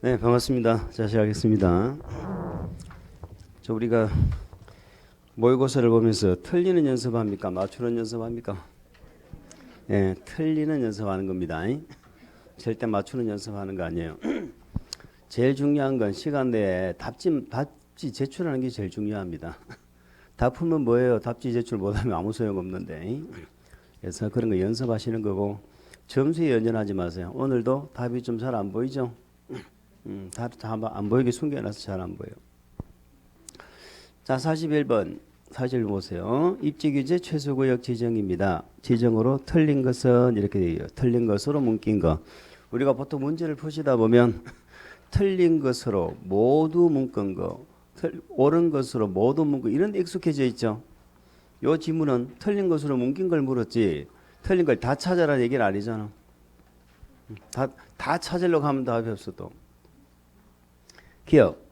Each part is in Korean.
네, 반갑습니다. 자, 시작하겠습니다. 우리가 모의고사를 보면서 틀리는 연습합니까? 맞추는 연습합니까? 네, 틀리는 연습하는 겁니다. 절대 맞추는 연습하는 거 아니에요. 제일 중요한 건 시간 내에 답지 제출하는 게 제일 중요합니다. 답 풀면 뭐예요? 답지 제출 못하면 아무 소용 없는데. 그래서 그런 거 연습하시는 거고 점수에 연연하지 마세요. 오늘도 답이 좀 잘 안 보이죠? 안 보이게 숨겨놔서 잘 안 보여. 자, 41번. 사실 보세요. 입지규제 최소구역 지정입니다. 지정으로 틀린 것은 이렇게 돼요. 틀린 것으로 묶인 거. 우리가 보통 문제를 푸시다 보면 틀린 것으로 모두 묶은 거, 옳은 것으로 모두 묶은 거 이런 데 익숙해져 있죠. 요 지문은 틀린 것으로 묶인 걸 물었지 틀린 걸 다 찾아라 얘기는 아니잖아. 다 찾으려고 하면 답이 없어 또. 기억.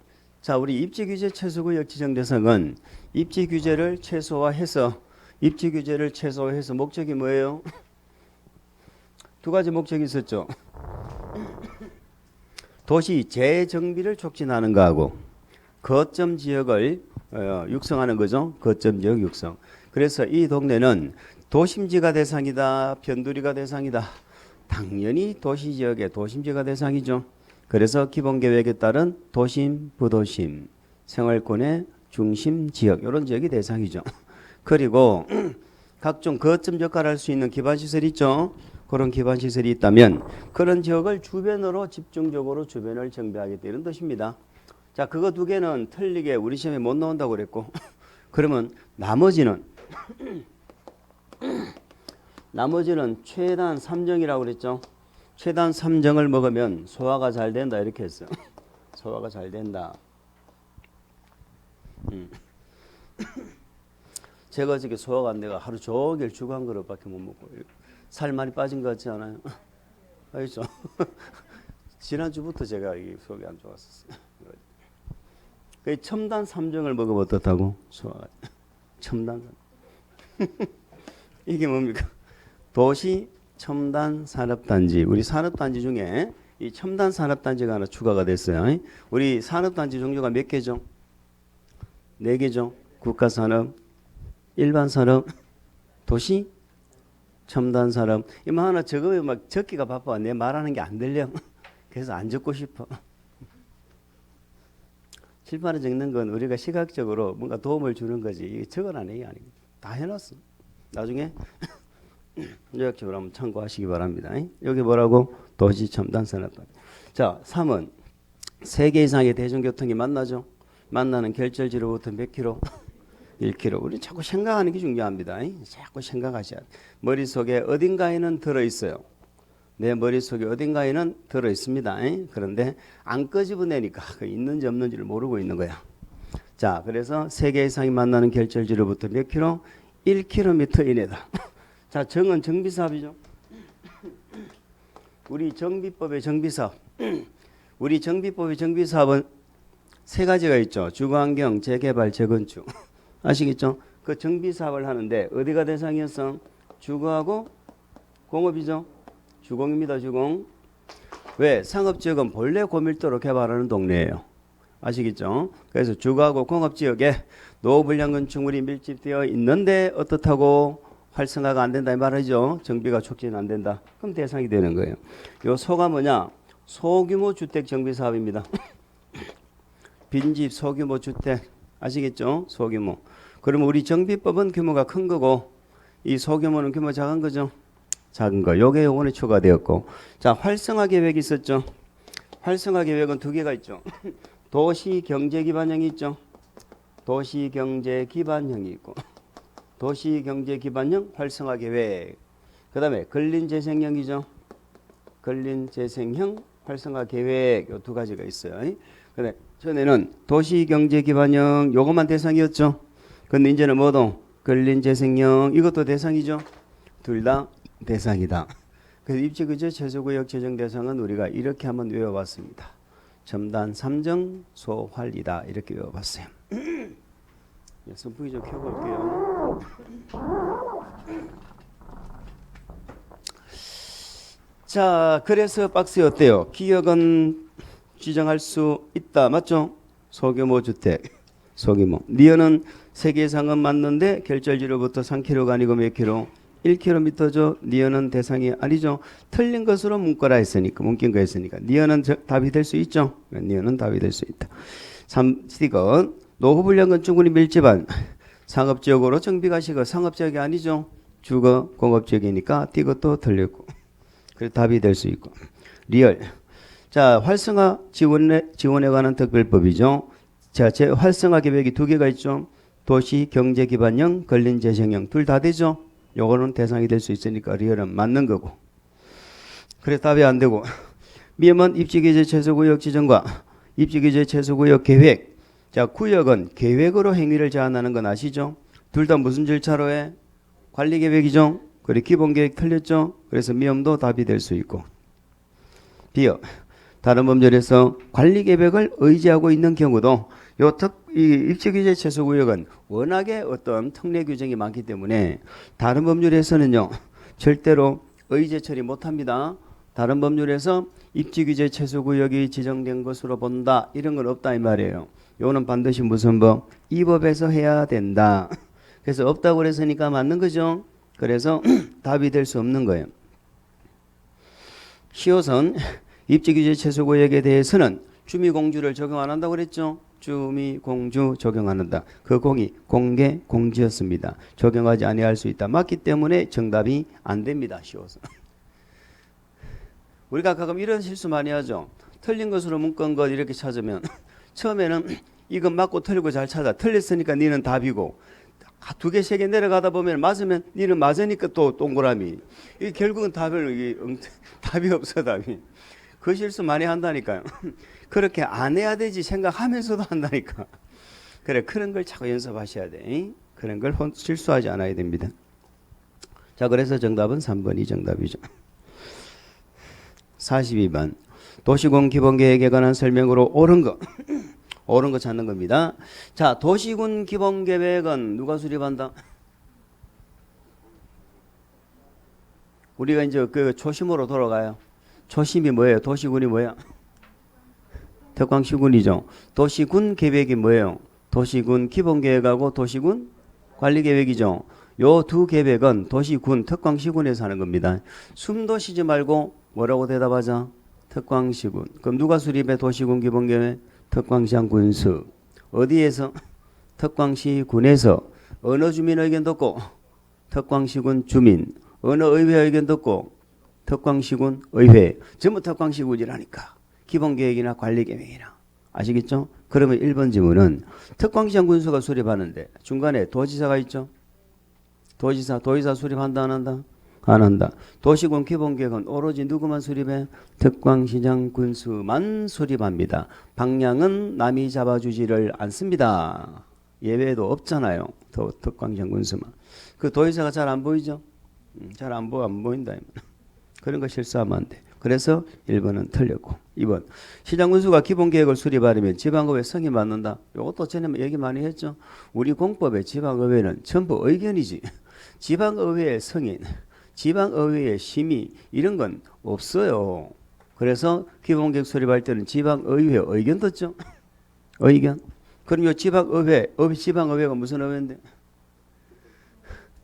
자, 우리 입지규제 최소구역 지정 대상은 입지규제를 최소화해서 목적이 뭐예요? 두 가지 목적이 있었죠. 도시 재정비를 촉진하는 거하고 거점 지역을 육성하는 거죠. 거점 지역 육성. 그래서 이 동네는 도심지가 대상이다, 변두리가 대상이다. 당연히 도시지역의 도심지가 대상이죠. 그래서 기본계획에 따른 도심, 부도심, 생활권의 중심 지역 이런 지역이 대상이죠. 그리고 각종 거점 역할을 할 수 있는 기반시설이 있죠. 그런 기반시설이 있다면 그런 지역을 주변으로 집중적으로 주변을 정비하겠다 이런 뜻입니다. 자, 그거 두 개는 틀리게 우리 시험에 못 나온다고 그랬고 그러면 나머지는 최단 3정이라고 그랬죠. 최단 3정을 먹으면 소화가 잘 된다 이렇게 했어요. 소화가 잘 된다. 제가 어저께 소화가 안 돼가 하루 종일 죽 한 그릇밖에 못 먹고 살 많이 빠진 것 같지 않아요? 알죠? 지난주부터 제가 이 속이 안 좋았었어요. 첨단 3정을 먹으면 어떻다고? 소화가 첨단 이게 뭡니까? 도시 첨단 산업단지. 우리 산업단지 중에 이 첨단 산업단지가 하나 추가가 됐어요. 우리 산업단지 종류가 몇 개죠? 4개죠. 국가산업, 일반산업, 도시, 첨단산업. 이만 하나 적으면 막 적기가 바빠. 내 말하는 게 안 들려. 그래서 안 적고 싶어. 칠판에 적는 건 우리가 시각적으로 뭔가 도움을 주는 거지. 이게 적어라는 얘기 아닙니다. 다 해놨어. 나중에 요약적으로 한번 참고하시기 바랍니다. 여기 뭐라고? 도시 첨단 산업단. 자, 3은 3개 이상의 대중교통이 만나죠. 만나는 결절지로부터 몇 킬로? 1킬로. 우리 자꾸 생각하는 게 중요합니다. 자꾸 생각하셔야 돼. 머릿속에 어딘가에는 들어있어요. 내 머릿속에 어딘가에는 들어있습니다. 그런데 안 끄집어내니까 있는지 없는지를 모르고 있는 거야. 자, 그래서 3개 이상이 만나는 결절지로부터 몇 킬로? 1km 이내다. 자, 정은 정비사업이죠. 우리 정비법의 정비사업. 우리 정비법의 정비사업은 3가지가 있죠. 주거환경, 재개발, 재건축. 아시겠죠? 그 정비사업을 하는데 어디가 대상이었어? 주거하고 공업이죠. 주공입니다. 주공. 왜? 상업지역은 본래 고밀도로 개발하는 동네예요. 아시겠죠? 그래서 주거하고 공업지역에 노후불량 건축물이 밀집되어 있는데 어떻다고? 활성화가 안 된다 이 말이죠. 정비가 촉진 안 된다. 그럼 대상이 되는 거예요. 요 소가 뭐냐? 소규모 주택 정비 사업입니다. 빈집 소규모 주택 아시겠죠? 소규모. 그러면 우리 정비법은 규모가 큰 거고 이 소규모는 규모 작은 거죠. 작은 거. 요게 요번에 추가되었고. 자, 활성화 계획이 있었죠. 활성화 계획은 2개가 있죠. 도시경제기반형이 있죠. 도시경제기반형이 있고 도시경제기반형 활성화계획. 그 다음에 근린재생형이죠. 근린재생형 활성화계획. 요 2가지가 있어요. 근데 전에는 도시경제기반형 요것만 대상이었죠. 근데 이제는 뭐도 근린재생형 이것도 대상이죠. 둘 다 대상이다. 그래서 입지규제 최소구역 지정 대상은 우리가 이렇게 한번 외워봤습니다. 첨단 3정 소활이다. 이렇게 외워봤어요. 선풍기 좀 켜볼게요. 자, 그래서 박스에 어때요? 기억은 지정할 수 있다. 맞죠? 소규모 주택, 소규모. 니은은 세계상은 맞는데 결절지로부터 3km가 아니고 몇 킬로? 1km죠. 니은은 대상이 아니죠. 틀린 것으로 문거라 했으니까, 문긴 거 했으니까. 니은은 답이 될 수 있죠. 니은은 답이 될 수 있다. 3. 노후불량 충분히 밀집한 상업지역으로 정비가 시고 상업지역이 아니죠. 주거 공업지역이니까 이것도 틀렸고. 그래서 답이 될 수 있고. 리얼. 자, 활성화 지원에 관한 특별법이죠. 자, 제 활성화 계획이 두 개가 있죠. 도시 경제 기반형, 근린 재생형 둘 다 되죠. 요거는 대상이 될 수 있으니까 리얼은 맞는 거고. 그래서 답이 안 되고. 미음은 입지규제 최소구역 지정과 입지규제 최소구역 계획. 자, 구역은 계획으로 행위를 제한하는 건 아시죠? 둘 다 무슨 절차로 해? 관리계획이죠. 그리고 기본계획 틀렸죠. 그래서 미음도 답이 될 수 있고. 비어. 다른 법률에서 관리계획을 의지하고 있는 경우도 이 입지규제 최소구역은 워낙에 어떤 특례 규정이 많기 때문에 다른 법률에서는요 절대로 의제 처리 못합니다. 다른 법률에서 입지규제 최소구역이 지정된 것으로 본다 이런 건 없다 이 말이에요. 요거는 반드시 무슨 법? 이 법에서 해야 된다. 그래서 없다고 그랬으니까 맞는 거죠. 그래서 답이 될 수 없는 거예요. 시호선 입지규제 최소구역에 대해서는 주미공주를 적용 안 한다고 그랬죠. 주미공주 적용 안 한다. 그 공이 공개 공지였습니다. 적용하지 아니할 수 있다. 맞기 때문에 정답이 안 됩니다. 시호선. 우리가 가끔 이런 실수 많이 하죠. 틀린 것으로 묶은 것 이렇게 찾으면 처음에는 이건 맞고 틀리고 잘 찾아. 틀렸으니까 니는 답이고 두 개, 세 개 내려가다 보면 맞으면 니는 맞으니까 또 동그라미. 이 결국은 답이 없어 답이. 그 실수 많이 한다니까요. 그렇게 안 해야 되지 생각하면서도 한다니까. 그래 그런 걸 자꾸 연습하셔야 돼. 그런 걸 실수하지 않아야 됩니다. 자 그래서 정답은 3번이 정답이죠. 42번 도시군 기본계획에 관한 설명으로 옳은 거. 옳은 거 찾는 겁니다. 자, 도시군 기본계획은 누가 수립한다? 우리가 이제 그 초심으로 돌아가요. 초심이 뭐예요? 도시군이 뭐예요? 특광시군이죠. 도시군 계획이 뭐예요? 도시군 기본계획하고 도시군 관리계획이죠. 요 두 계획은 도시군 특광시군에서 하는 겁니다. 숨도 쉬지 말고 뭐라고 대답하자? 특광시군. 그럼 누가 수립해? 도시군 기본계획? 특광시장 군수. 어디에서? 특광시군에서. 어느 주민 의견 듣고? 특광시군 주민. 어느 의회 의견 듣고? 특광시군 의회. 전부 특광시군이라니까. 기본계획이나 관리계획이나. 아시겠죠? 그러면 1번 지문은 특광시장 군수가 수립하는데 중간에 도지사가 있죠? 도지사 수립한다 안 한다? 안 한다. 도시군 기본계획은 오로지 누구만 수립해? 특광시장 군수만 수립합니다. 방향은 남이 잡아주지를 않습니다. 예외도 없잖아요. 특광시장 군수만. 그 도지사가 잘 안 보이죠? 잘 안 보인다. 그런 거 실수하면 안 돼. 그래서 1번은 틀렸고 2번 시장군수가 기본계획을 수립하려면 지방의회 승인 받는다. 이것도 전에 얘기 많이 했죠. 우리 공법의 지방의회는 전부 의견이지. 지방의회의 승인 지방의회의 심의 이런 건 없어요. 그래서 기본계획 수립할 때는 지방의회 의견 듣죠. 의견. 그럼 이 지방의회가 무슨 의회인데?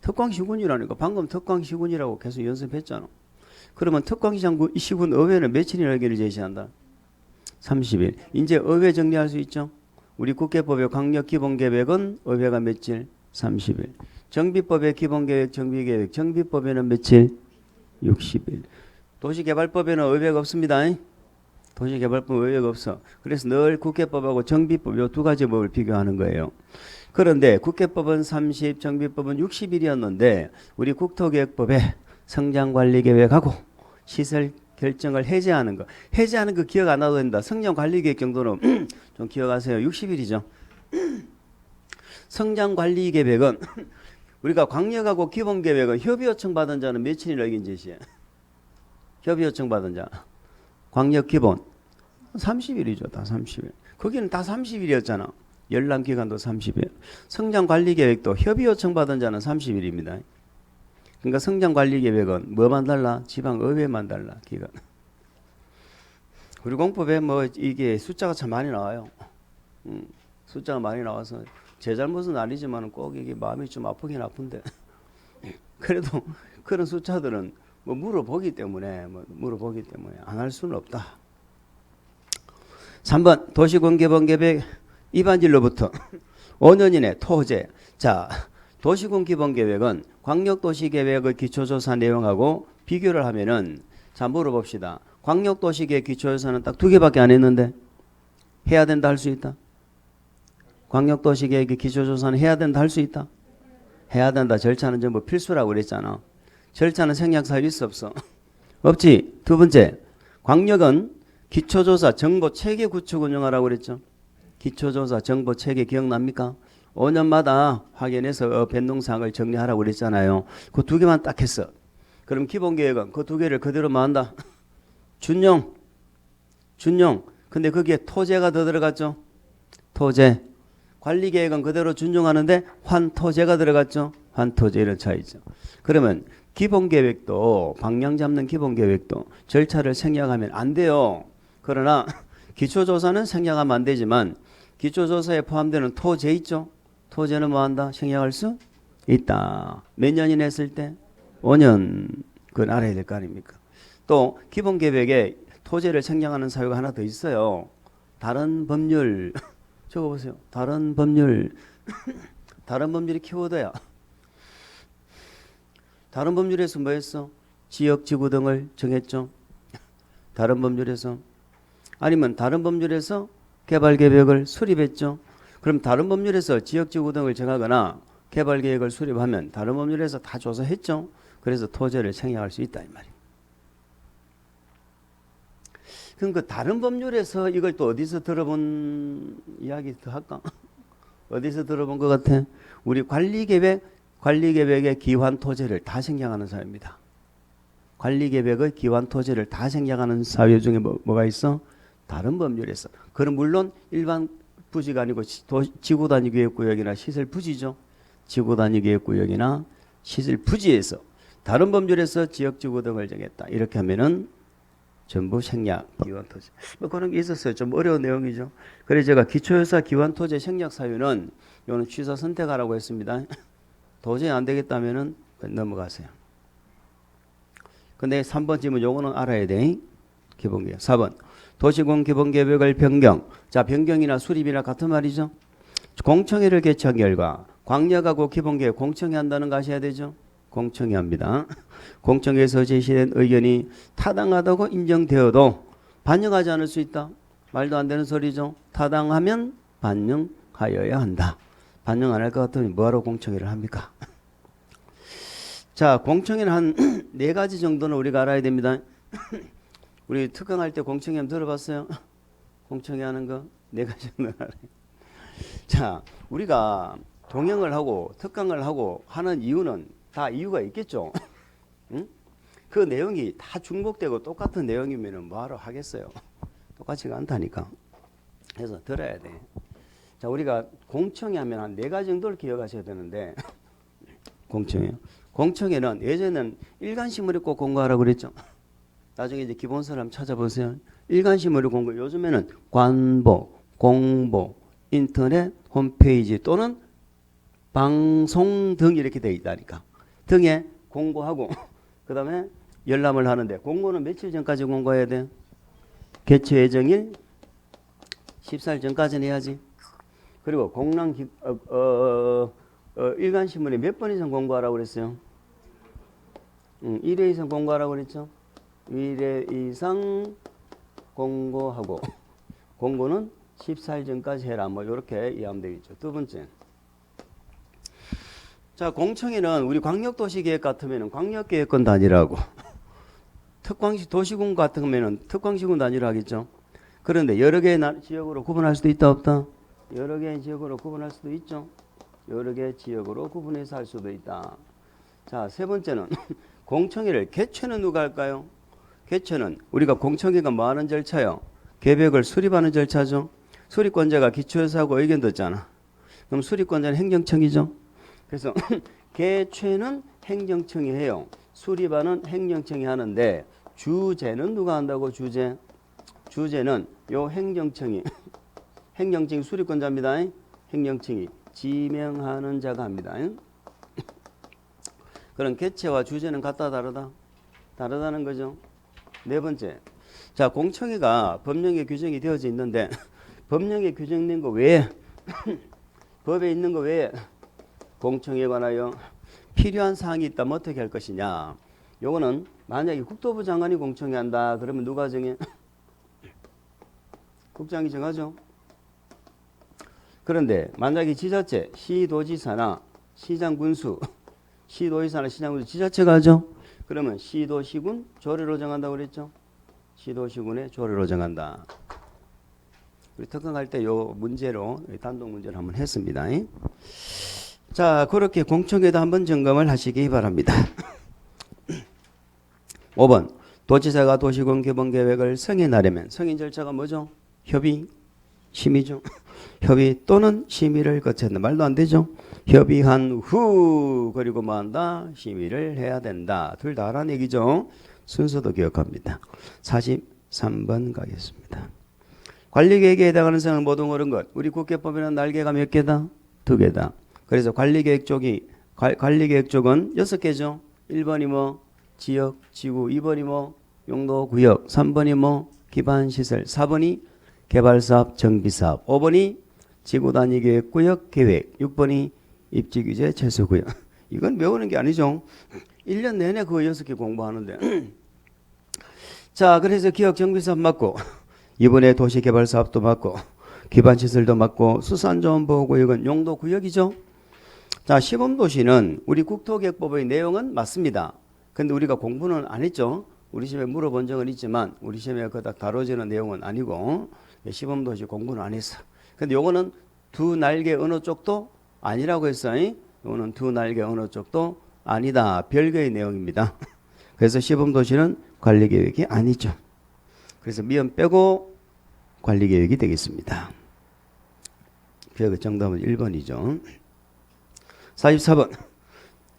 특광시군이라니까. 방금 특광시군이라고 계속 연습했잖아. 그러면 특광시군 의회는 며칠이나 의견을 제시한다? 30일. 이제 의회 정리할 수 있죠. 우리 국회법의 강력기본계획은 의회가 며칠? 30일. 정비법의 기본계획, 정비법에는 며칠? 60일. 도시개발법에는 의회가 없습니다. 도시개발법 의회가 없어. 그래서 늘 국회법하고 정비법 이 두 가지 법을 비교하는 거예요. 그런데 국회법은 30, 정비법은 60일이었는데 우리 국토계획법에 성장관리계획하고 시설 결정을 해제하는 거 기억 안 나도 된다. 성장관리계획 정도는 좀 기억하세요. 60일이죠. 성장관리계획은 우리가 광역하고 기본계획은 협의 요청 받은 자는 며칠이나 의견 제시해? 협의 요청 받은 자 광역 기본 30일이죠. 다 30일. 거기는 다 30일이었잖아. 열람기간도 30일. 성장관리계획도 협의 요청 받은 자는 30일입니다. 그러니까 성장관리계획은 뭐만 달라? 지방의회만 달라. 기간. 우리 공법에 뭐 이게 숫자가 참 많이 나와요. 숫자가 많이 나와서 제 잘못은 아니지만 꼭 이게 마음이 좀 아프긴 아픈데 그래도 그런 숫자들은 뭐 물어보기 때문에 안 할 수는 없다. 3번 도시군개발계획 입안진로부터 5년 이내 토제. 자, 도시군기본계획은 광역도시계획의 기초조사 내용하고 비교를 하면은 자 물어봅시다. 광역도시계획 기초조사는 딱 2개밖에 안 했는데 해야 된다 할 수 있다. 광역도시계획 기초조사는 해야 된다 할 수 있다. 해야 된다. 절차는 전부 필수라고 그랬잖아. 절차는 생략사유 있어 없어? 없지. 두 번째, 광역은 기초조사 정보체계 구축 운영하라고 그랬죠. 기초조사 정보체계 기억납니까? 5년마다 확인해서 변동사항을 정리하라고 그랬잖아요. 그 2개만 딱 했어. 그럼 기본계획은 그 2개를 그대로 뭐 한다? 준용. 근데 거기에 토제가 더 들어갔죠. 토제. 관리계획은 그대로 준용하는데 환토제가 들어갔죠. 환토제 이런 차이죠. 그러면 기본계획도 방향 잡는 기본계획도 절차를 생략하면 안 돼요. 그러나 기초조사는 생략하면 안 되지만 기초조사에 포함되는 토제 있죠. 토제는 뭐 한다? 생략할 수 있다. 몇 년이나 했을 때? 5년. 그건 알아야 될 거 아닙니까? 또 기본계획에 토제를 생략하는 사유가 하나 더 있어요. 다른 법률. 적어보세요. 다른 법률. 다른 법률이 키워드야. 다른 법률에서 뭐 했어? 지역, 지구 등을 정했죠. 다른 법률에서. 아니면 다른 법률에서 개발계획을 수립했죠. 그럼 다른 법률에서 지역, 지구 등을 정하거나 개발계획을 수립하면 다른 법률에서 다 조사했죠. 그래서 토제를 생략할 수 있다 이 말이에요. 그럼 그 다른 법률에서 이걸 또 어디서 들어본 이야기 더 할까? 어디서 들어본 것 같아? 우리 관리계획의 기환토제를 다 생략하는 사유입니다. 관리계획의 기환토제를 다 생략하는 사유 중에 뭐가 있어? 다른 법률에서. 그럼 물론 일반 부지가 아니고 지구단위계획구역이나 시설부지죠. 지구단위계획구역이나 시설부지에서 다른 법률에서 지역지구 등을 정했다. 이렇게 하면은 전부 생략, 기환토제. 뭐 그런 게 있었어요. 좀 어려운 내용이죠. 그래서 제가 기초조사 기환토제 생략 사유는 이거는 취사 선택하라고 했습니다. 도저히 안 되겠다면은 넘어가세요. 근데 3번 질문 요거는 알아야 돼. 기본계획. 4번 도시공 기본계획을 변경. 자, 변경이나 수립이나 같은 말이죠. 공청회를 개최한 결과 광역하고 기본계획 공청회 한다는 거 아셔야 되죠. 공청회 합니다. 공청회에서 제시된 의견이 타당하다고 인정되어도 반영하지 않을 수 있다. 말도 안 되는 소리죠. 타당하면 반영하여야 한다. 반영 안 할 것 같으면 뭐하러 공청회를 합니까? 자, 공청회는 한 4가지 정도는 우리가 알아야 됩니다. 우리 특강할 때 공청회 한번 들어봤어요? 공청회 하는 거 4가지 정도는 알아요. 자, 우리가 동영을 하고 특강을 하고 하는 이유는 다 이유가 있겠죠. 응? 그 내용이 다 중복되고 똑같은 내용이면 뭐하러 하겠어요. 똑같지가 않다니까. 그래서 들어야 돼. 자, 우리가 공청회 하면 한 4가지 정도를 기억하셔야 되는데 공청회는 예전에는 일간신문을 꼭 공고하라고 그랬죠. 나중에 이제 기본서를 한번 찾아보세요. 일간신문을 공고. 요즘에는 관보, 공보, 인터넷, 홈페이지 또는 방송 등 이렇게 돼 있다니까. 등에 공고하고 그 다음에 열람을 하는데 공고는 며칠 전까지 공고해야 돼? 개최 예정일 14일 전까지는 해야지. 그리고 일간신문에 몇 번 이상 공고하라고 그랬어요? 1회 이상 공고하라고 그랬죠? 1회 이상 공고하고 공고는 14일 전까지 해라. 뭐 이렇게 이해하면 되겠죠. 두 번째. 자, 공청회는 우리 광역도시계획 같으면 광역계획권 단위라고 특광시 도시군 같으면 특광시군 단위로 하겠죠. 그런데 여러 개의 지역으로 구분할 수도 있다 없다? 여러 개의 지역으로 구분할 수도 있죠. 여러 개의 지역으로 구분해서 할 수도 있다. 자, 세 번째는 공청회를 개최는 누가 할까요? 개최는 우리가 공청회가 뭐 하는 절차요? 계획을 수립하는 절차죠. 수립권자가 기초조사하고 의견 듣잖아. 그럼 수립권자는 행정청이죠. 그래서 개최는 행정청이 해요. 수립하는 행정청이 하는데 주재는 누가 한다고? 주재 주제는 요 행정청이 행정청이 수립권자입니다. 행정청이 지명하는 자가 합니다. 그럼 개체와 주제는 같다 다르다? 다르다는 거죠. 네 번째, 자 공청회가 법령에 규정이 되어져 있는데 법령에 규정된 거 외에 법에 있는 거 외에 공청회에 관하여 필요한 사항이 있다면 어떻게 할 것이냐. 요거는 만약에 국토부 장관이 공청회 한다 그러면 누가 정해? 국장이 정하죠. 그런데 만약에 지자체, 시도지사나 시장군수, 시도지사나 시장군수 지자체가 하죠. 그러면 시도시군 조례로 정한다고 그랬죠. 시도시군의 조례로 정한다. 우리 특강할 때 요 문제로 단독 문제를 한번 했습니다. 자, 그렇게 공청회도 한번 점검을 하시기 바랍니다. 5번 도지사가 도시군 개발 계획을 승인하려면 승인 절차가 뭐죠? 협의, 심의죠. 협의 또는 심의를 거쳐야 된다. 말도 안 되죠. 협의한 후 그리고 뭐 한다? 심의를 해야 된다. 둘 다 하라는 얘기죠. 순서도 기억합니다. 43번 가겠습니다. 관리계획에 해당하는 사항을 모두 고른 것. 우리 국회법에는 날개가 몇 개다? 2개다. 그래서 관리계획 쪽은 6개죠. 1번이 뭐 지역, 지구, 2번이 뭐 용도, 구역, 3번이 뭐 기반시설, 4번이 개발사업, 정비사업, 5번이 지구단위 계획, 구역 계획, 6번이 입지규제, 최소구역. 이건 외우는 게 아니죠. 1년 내내 그거 6개 공부하는데. 자, 그래서 기역 정비사업 맞고 이번에 도시개발사업도 맞고 기반시설도 맞고 수산자원보호구역은 용도구역이죠. 자, 시범도시는 우리 국토계획법의 내용은 맞습니다. 근데 우리가 공부는 안 했죠. 우리 시험에 물어본 적은 있지만 우리 시험에 그닥 다뤄지는 내용은 아니고 시범도시 공부는 안 했어. 근데 요거는 두 날개 어느 쪽도 아니라고 했어요. 요거는 두 날개 어느 쪽도 아니다. 별개의 내용입니다. 그래서 시범도시는 관리계획이 아니죠. 그래서 미연 빼고 관리계획이 되겠습니다. 그 정답은 1번이죠. 44번.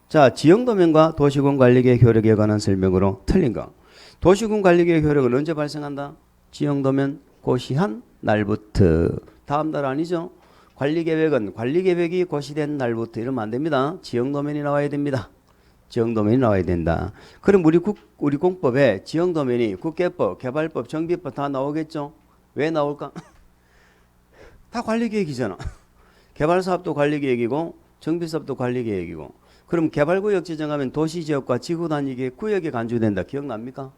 자, 지형도면과 도시군 관리계획 효력에 관한 설명으로 틀린 거. 도시군 관리계획 효력은 언제 발생한다? 지형도면 고시한 날부터. 다음 달 아니죠? 관리계획은 관리계획이 고시된 날부터 이러면 안 됩니다. 지형도면이 나와야 됩니다. 지형도면이 나와야 된다. 그럼 우리 공법에 지형도면이 국계법, 개발법, 정비법 다 나오겠죠? 왜 나올까? 다 관리계획이잖아. 개발사업도 관리계획이고 정비사업도 관리계획이고. 그럼 개발구역 지정하면 도시지역과 지구단위계획 구역이 간주된다. 기억납니까?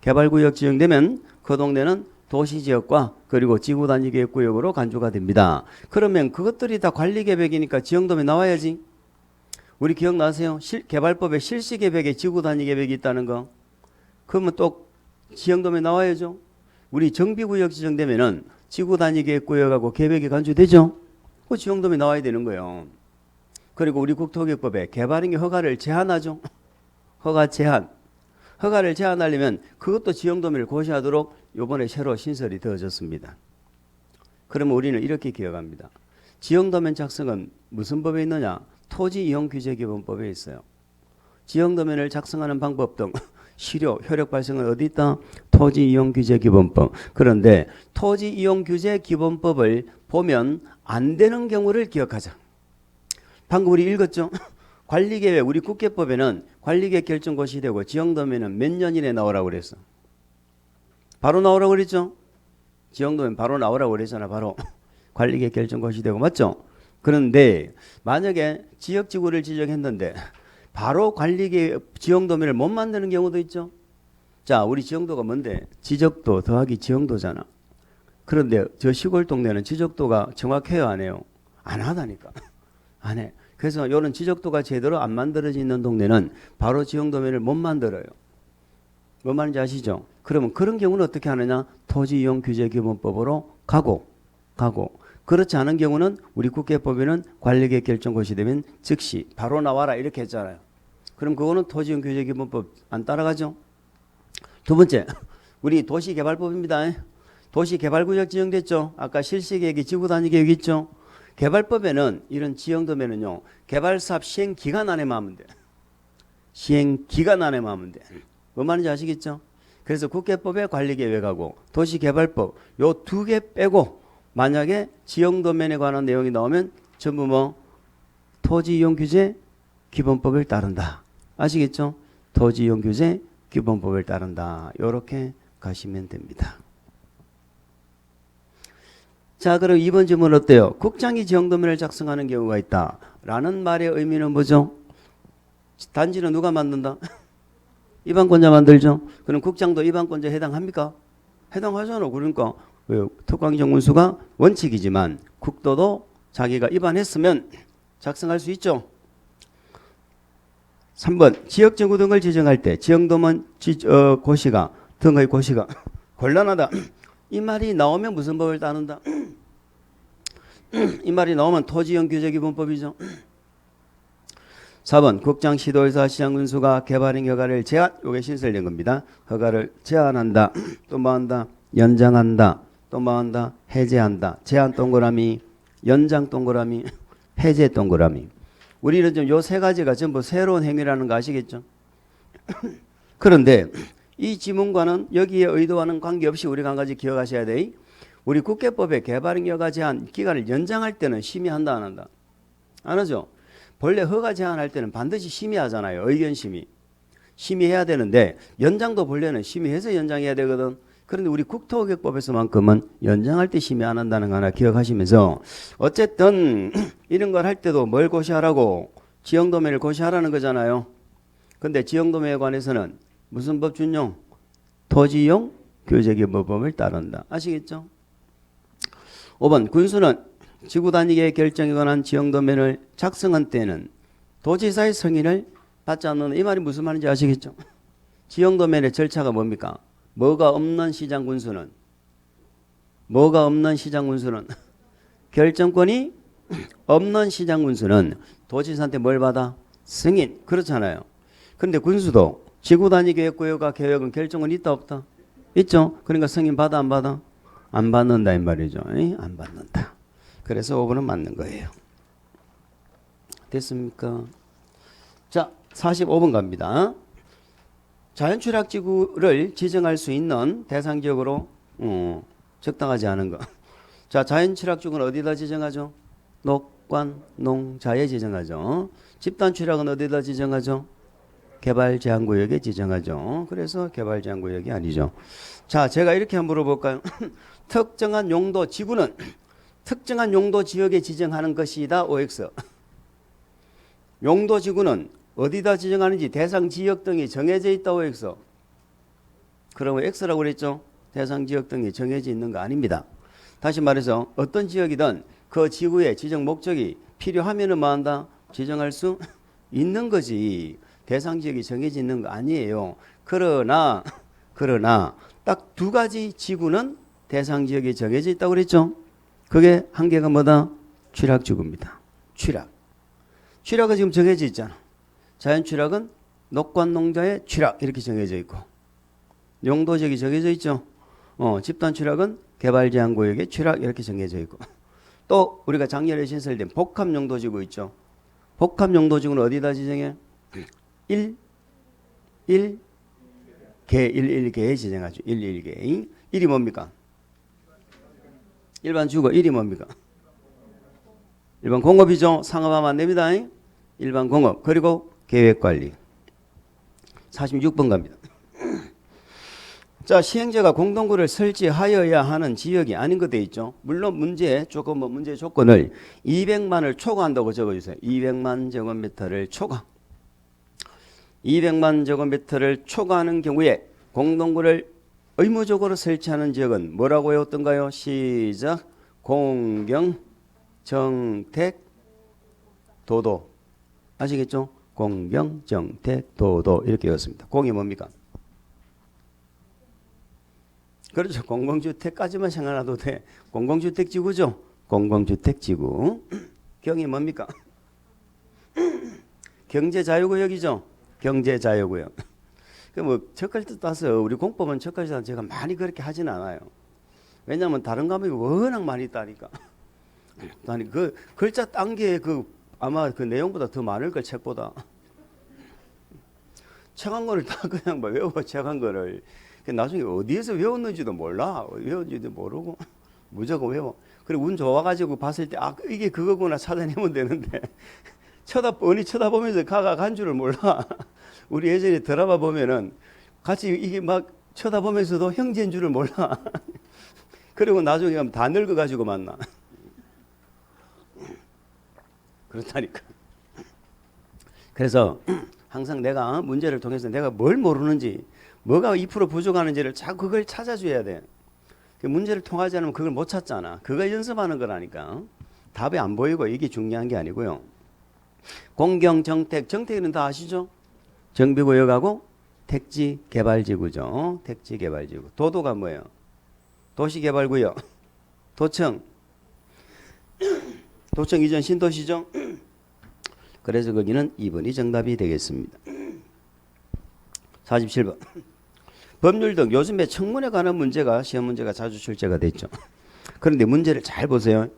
개발구역 지정되면 그 동네는 도시지역과 그리고 지구단위계획 구역으로 간주가 됩니다. 그러면 그것들이 다 관리계획이니까 지형도면 나와야지. 우리 기억나세요? 개발법에 실시계획에 지구단위계획이 있다는 거. 그러면 또 지형도면 나와야죠. 우리 정비구역 지정되면은 지구단위계획 구역하고 계획이 간주되죠. 그 지형도면 나와야 되는 거예요. 그리고 우리 국토계획법에 개발행위 허가를 제한하죠. 허가 제한. 허가를 제한하려면 그것도 지형도면을 고시하도록 이번에 새로 신설이 되어졌습니다. 그러면 우리는 이렇게 기억합니다. 지형도면 작성은 무슨 법에 있느냐? 토지이용규제기본법에 있어요. 지형도면을 작성하는 방법 등 실효, 효력 발생은 어디 있다? 토지이용규제기본법. 그런데 토지이용규제기본법을 보면 안 되는 경우를 기억하자. 방금 우리 읽었죠? 관리계획, 우리 국계법에는 관리계획 결정 고시되고 지형도면은 몇 년 이내 나오라고 그랬어? 바로 나오라고 그랬죠? 지형도면 바로 나오라고 그랬잖아. 바로 관리계획 결정 고시되고 맞죠? 그런데 만약에 지역지구를 지정했는데 바로 관리계획 지형도면을 못 만드는 경우도 있죠. 자, 우리 지형도가 뭔데? 지적도 더하기 지형도잖아. 그런데 저 시골 동네는 지적도가 정확해요, 안 해요? 안 하다니까. 안 해. 그래서 이런 지적도가 제대로 안 만들어져 있는 동네는 바로 지형도면을 못 만들어요. 뭔 말인지 아시죠? 그러면 그런 경우는 어떻게 하느냐? 토지이용규제기본법으로 가고 그렇지 않은 경우는 우리 국계법에는 관리계획 결정 고시되면 즉시 바로 나와라 이렇게 했잖아요. 그럼 그거는 토지이용규제기본법 안 따라가죠? 두 번째, 우리 도시개발법입니다. 도시개발구역 지정됐죠? 아까 실시계획이 지구단위계획이 있죠? 개발법에는 이런 지형도면은요, 개발사업 시행기간 안에만 하면 돼. 시행기간 안에만 하면 돼. 뭔 말인지 아시겠죠? 그래서 국계법의 관리계획하고 도시개발법 요 두 개 빼고 만약에 지형도면에 관한 내용이 나오면 전부 뭐 토지이용규제 기본법을 따른다. 아시겠죠? 토지이용규제 기본법을 따른다. 요렇게 가시면 됩니다. 자, 그럼 이번 질문 어때요? 국장이 지형도면을 작성하는 경우가 있다. 라는 말의 의미는 뭐죠? 단지는 누가 만든다? 입안권자 만들죠. 그럼 국장도 입안권자에 해당합니까? 해당하잖아. 그러니까 특광정문수가 원칙이지만 국도도 자기가 입안했으면 작성할 수 있죠. 3번 지역정구 등을 지정할 때 지형도면 고시가 등의 고시가 곤란하다. 이 말이 나오면 무슨 법을 따른다? 이 말이 나오면 토지이용규제기본법이죠. 4번 국장, 시도의사, 시장군수가 개발행 허가를 제한, 요게 신설된 겁니다. 허가를 제한한다. 또 뭐한다? 연장한다. 또 뭐한다? 해제한다. 제한 동그라미, 연장 동그라미, 해제 동그라미. 우리는 좀 요 세 가지가 전부 새로운 행위라는 거 아시겠죠? 그런데 이 지문과는 여기에 의도와는 관계없이 우리가 한 가지 기억하셔야 돼. 우리 국계법의 개발행 허가 제한 기간을 연장할 때는 심의한다 안 한다? 안 하죠? 본래 허가 제한할 때는 반드시 심의하잖아요. 의견 심의. 심의해야 되는데 연장도 본래는 심의해서 연장해야 되거든. 그런데 우리 국토개혁법에서만큼은 연장할 때 심의 안 한다는 거 하나 기억하시면서 어쨌든 이런 걸 할 때도 뭘 고시하라고? 지형도면을 고시하라는 거잖아요. 근데 지형도면에 관해서는 무슨 법 준용? 토지이용 규제기본법을 따른다. 아시겠죠? 5번 군수는 지구 단위계획 결정에 관한 지형도면을 작성한 때는 도지사의 승인을 받지 않는, 이 말이 무슨 말인지 아시겠죠? 지형도면의 절차가 뭡니까? 뭐가 없는 시장군수는 결정권이 없는 시장군수는 도지사한테 뭘 받아? 승인. 그렇잖아요. 근데 군수도 지구 단위계획구역과 계획은 결정은 있다 없다? 있죠. 그러니까 승인 받아 안 받아? 안 받는다 이 말이죠. 안 받는다. 그래서 5번은 맞는 거예요. 됐습니까? 자, 45번 갑니다. 자연취락지구를 지정할 수 있는 대상지역으로 적당하지 않은 거. 자, 자연취락지구는 어디다 지정하죠? 녹관, 농자에 지정하죠. 집단취락은 어디다 지정하죠? 개발제한구역에 지정하죠. 그래서 개발제한구역이 아니죠. 자, 제가 이렇게 한번 물어볼까요? 특정한 용도 지구는 특정한 용도 지역에 지정하는 것이다. OX. 용도 지구는 어디다 지정하는지 대상 지역 등이 정해져 있다. OX. 그러면 X라고 그랬죠. 대상 지역 등이 정해져 있는 거 아닙니다. 다시 말해서 어떤 지역이든 그 지구의 지정 목적이 필요하면은 뭐 한다? 지정할 수 있는 거지. 대상 지역이 정해져 있는 거 아니에요. 그러나 딱 두 가지 지구는 대상 지역이 정해져 있다고 그랬죠. 그게 한 개가 뭐다? 취락지구입니다. 취락은 지금 정해져 있잖아. 자연취락은 녹관농자의 취락 이렇게 정해져 있고, 용도지역이 정해져 있죠. 집단취락은 개발제한구역의 취락 이렇게 정해져 있고, 또 우리가 작년에 신설된 복합용도지구 있죠. 복합용도지구는 어디다 지정해? 1개에 지정하죠. 1개. 1이 뭡니까? 일반 주거 1이 뭡니까? 일반 공업이죠. 상업하면 안 됩니다. 일반 공업. 그리고 계획관리. 46번 갑니다. 자, 시행자가 공동구를 설치하여야 하는 지역이 아닌 거 돼 있죠. 물론 문제 조건을 200만을 초과한다고 적어주세요. 200만 제곱미터를 초과. 200만 제곱미터를 초과하는 경우에 공동구를 의무적으로 설치하는 지역은 뭐라고 외웠던가요? 시작. 공경, 정택, 도도. 아시겠죠? 공경, 정택, 도도 이렇게 외웠습니다. 공이 뭡니까? 그렇죠. 공공주택까지만 생각해도 돼. 공공주택지구죠. 공공주택지구. 경이 뭡니까? 경제자유구역이죠. 경제자유구역. 뭐 척갈뜻 따서 우리 공법은 척갈뜻 제가 많이 그렇게 하진 않아요. 왜냐하면 다른 과목이 워낙 많이 있다니까. 아니 그 글자 딴 게 아마 그 내용보다 더 많을 걸. 책보다. 책 한 거를 다 그냥 막 외워. 책 한 거를. 나중에 어디에서 외웠는지도 몰라. 외웠는지도 모르고 무조건 외워. 그리고 운 좋아가지고 봤을 때 이게 그거구나 찾아내면 되는데 뻔히 쳐다보면서 가가 간 줄을 몰라. 우리 예전에 드라마 보면은 같이 이게 막 쳐다보면서도 형제인 줄을 몰라. 그리고 나중에 가면 다 늙어가지고 만나. 그렇다니까. 그래서 항상 내가 문제를 통해서 내가 뭘 모르는지, 뭐가 2% 부족하는지를 자꾸 그걸 찾아줘야 돼. 문제를 통하지 않으면 그걸 못 찾잖아. 그걸 연습하는 거라니까. 답이 안 보이고 이게 중요한 게 아니고요. 공경, 정택, 정택은 다 아시죠? 정비구역하고 택지개발지구죠. 택지개발지구. 도도가 뭐예요? 도시개발구역. 도청. 도청 이전 신도시죠. 그래서 거기는 2번이 정답이 되겠습니다. 47번. 법률 등 요즘에 청문회 관한 문제가 시험 문제가 자주 출제가 됐죠. 그런데 문제를 잘 보세요.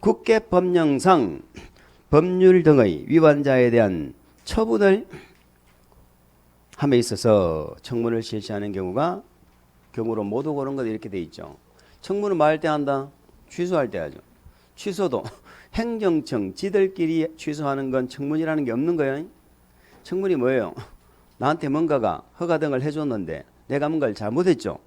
국회법령상 법률 등의 위반자에 대한 처분을 함에 있어서 청문을 실시하는 경우로 모두 그런 것 이렇게 돼 있죠. 청문은 뭐 할 때 한다? 취소할 때 하죠. 취소도 행정청 지들끼리 취소하는 건 청문이라는 게 없는 거예요. 청문이 뭐예요? 나한테 뭔가가 허가 등을 해줬는데 내가 뭔가를 잘못했죠.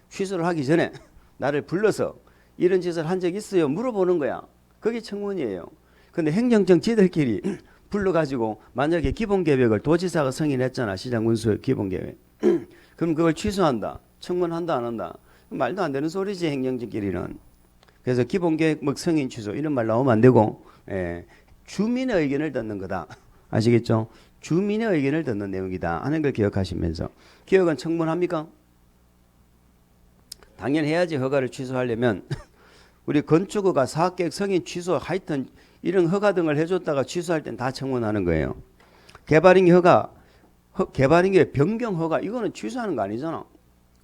취소를 하기 전에 나를 불러서 이런 짓을 한 적 있어요? 물어보는 거야. 그게 청문이에요. 근데 행정청 지들끼리 불러가지고 만약에 기본계획을 도지사가 승인했잖아. 시장군수 기본계획. 그럼 그걸 취소한다. 청문한다 안 한다. 말도 안 되는 소리지 행정청끼리는. 그래서 기본계획 뭐 승인 취소 이런 말 나오면 안 되고 주민의 의견을 듣는 거다. 아시겠죠? 주민의 의견을 듣는 내용이다 하는 걸 기억하시면서 기억은 청문합니까? 당연히 해야지. 허가를 취소하려면 우리 건축허가 사업계획 승인 취소 하여튼 이런 허가 등을 해줬다가 취소할 땐 다 청문하는 거예요. 개발인계 허가 개발인계 변경 허가 이거는 취소하는 거 아니잖아.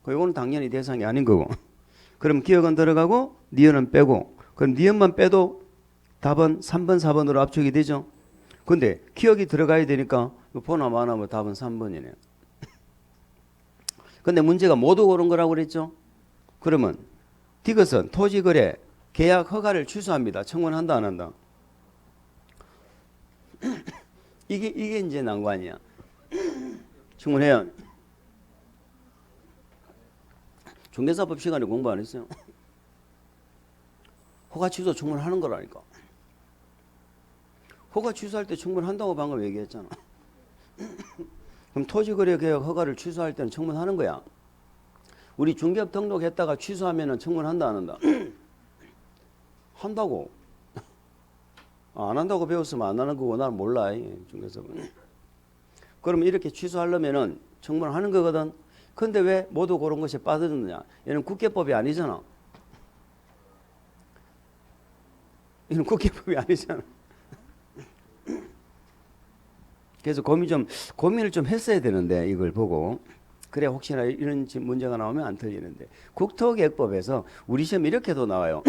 이거는 당연히 대상이 아닌 거고. 그럼 기억은 들어가고 니은은 빼고 그럼 니은만 빼도 답은 3번 4번으로 압축이 되죠. 근데 기억이 들어가야 되니까 보나 마나 뭐 답은 3번이네요. 근데 문제가 모두 고른 거라고 그랬죠. 그러면 디귿은 토지거래 계약 허가를 취소합니다. 청문한다 안 한다? 이게 이제 난관이야. 청문해요. 중개사법 시간에 공부 안 했어요? 허가 취소 청문하는 거라니까. 허가 취소할 때 청문한다고 방금 얘기했잖아. 그럼 토지거래 계약 허가를 취소할 때는 청문하는 거야. 우리 중개업 등록했다가 취소하면은 청문한다 안 한다? 한다고. 안 한다고 배웠으면 안 하는 거고 난 몰라. 중개사법은. 그럼 이렇게 취소하려면은 청문하는 거거든. 근데 왜 모두 그런 것이 빠져드느냐? 얘는 국회법이 아니잖아. 얘는 국회법이 아니잖아. 그래서 고민을 좀 했어야 되는데 이걸 보고 그래 혹시나 이런 문제가 나오면 안 틀리는데 국토계획법에서 우리 시험 이렇게도 나와요.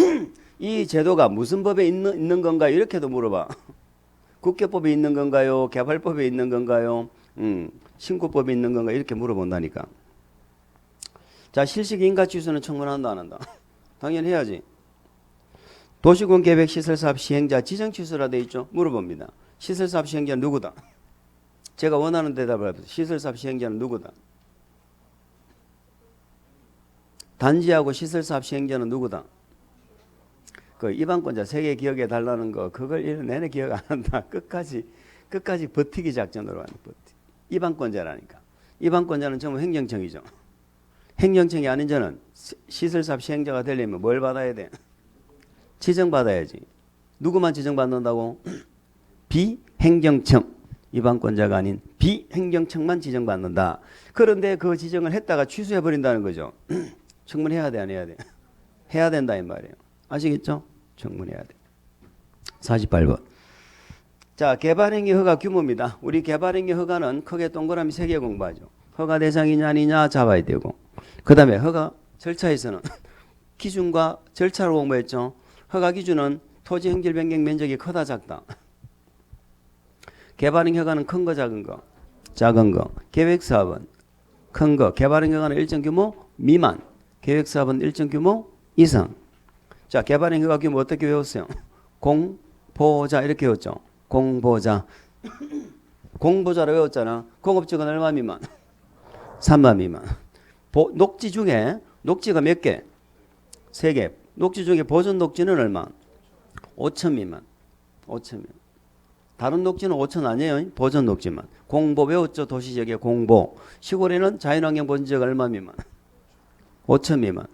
이 제도가 무슨 법에 있는 건가요? 이렇게도 물어봐. 국회법에 있는 건가요? 개발법에 있는 건가요? 신고법에 있는 건가요? 이렇게 물어본다니까. 자, 실식 인가 취소는 청문한다 안 한다? 당연히 해야지. 도시군 계획 시설사업 시행자 지정 취소라 돼 있죠? 물어봅니다. 시설사업 시행자는 누구다? 제가 원하는 대답을 해보세요. 시설사업 시행자는 누구다? 단지하고 시설사업 시행자는 누구다? 그 입안권자 3개 기억해 달라는 거 그걸 1년 내내 기억 안 한다. 끝까지 버티기 작전으로 하는 버티. 입안권자라니까. 입안권자는 전부 행정청이죠. 행정청이 아닌 자는 시설사업 시행자가 되려면 뭘 받아야 돼? 지정받아야지. 누구만 지정받는다고? 비행정청. 입안권자가 아닌 비행정청만 지정받는다. 그런데 그 지정을 했다가 취소해버린다는 거죠. 청문해야 돼 안 해야 돼? 해야 된다 이 말이에요. 아시겠죠? 청문해야 돼. 48번. 자, 개발행위 허가 규모입니다. 우리 개발행위 허가는 크게 동그라미 3개 공부하죠. 허가 대상이냐 아니냐 잡아야 되고 그 다음에 허가 절차에서는 기준과 절차를 공부했죠. 허가 기준은 토지 행질 변경 면적이 크다 작다. 개발행위 허가는 큰 거 작은 거? 작은 거. 계획사업은 큰 거. 개발행위가 일정 규모 미만. 계획사업은 일정 규모 이상. 자, 개발행위가 규모 어떻게 외웠어요? 공보자 이렇게 외웠죠. 공보자. 공보자로 외웠잖아. 공업지구는 얼마 미만? 3만 미만. 녹지 중에 녹지가 몇 개? 3개. 녹지 중에 보존 녹지는 얼마? 5천 미만. 5천 미만. 다른 녹지는 5천 아니에요. 보존 녹지만. 공보 외웠죠. 도시지역의 공보. 시골에는 자연환경 보존 지역 얼마 미만? 5천 미만.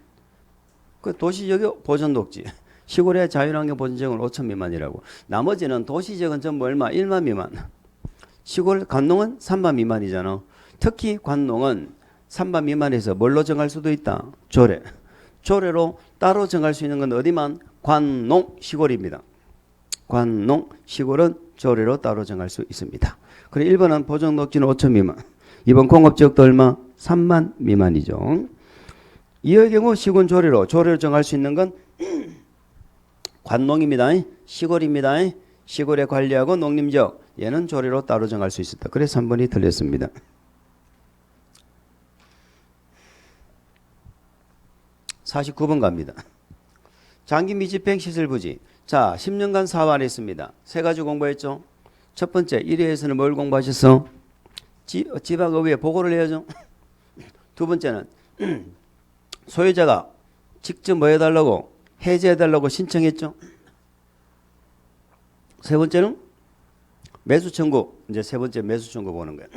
그 도시지역의 보존 녹지. 시골의 자연환경 보존 지역은 5천 미만이라고. 나머지는 도시지역은 전부 얼마? 1만 미만. 시골 관농은 3만 미만이잖아. 특히 관농은 3만 미만에서 뭘로 정할 수도 있다. 조례. 조례로 따로 정할 수 있는 건 어디만? 관농 시골입니다. 관농 시골은 조례로 따로 정할 수 있습니다. 그리고 1번은 보존 녹지는 5천 미만. 2번 공업지역도 얼마? 3만 미만이죠. 이의 경우 시군 조례로 정할 수 있는 건 관농입니다. 시골입니다. 시골에 관리하고 농림지역 얘는 조례로 따로 정할 수 있었다. 그래서 3번이 틀렸습니다. 49번 갑니다. 장기 미집행 시설 부지. 자, 10년간 사업 안 했습니다. 세 가지 공부했죠. 첫 번째, 1회에서는 뭘 공부하셨어? 지방의회에 보고를 해야죠. 두 번째는 소유자가 직접 뭐 해달라고? 해제해달라고 신청했죠. 세 번째는 매수 청구. 이제 세 번째 매수 청구 보는 거예요.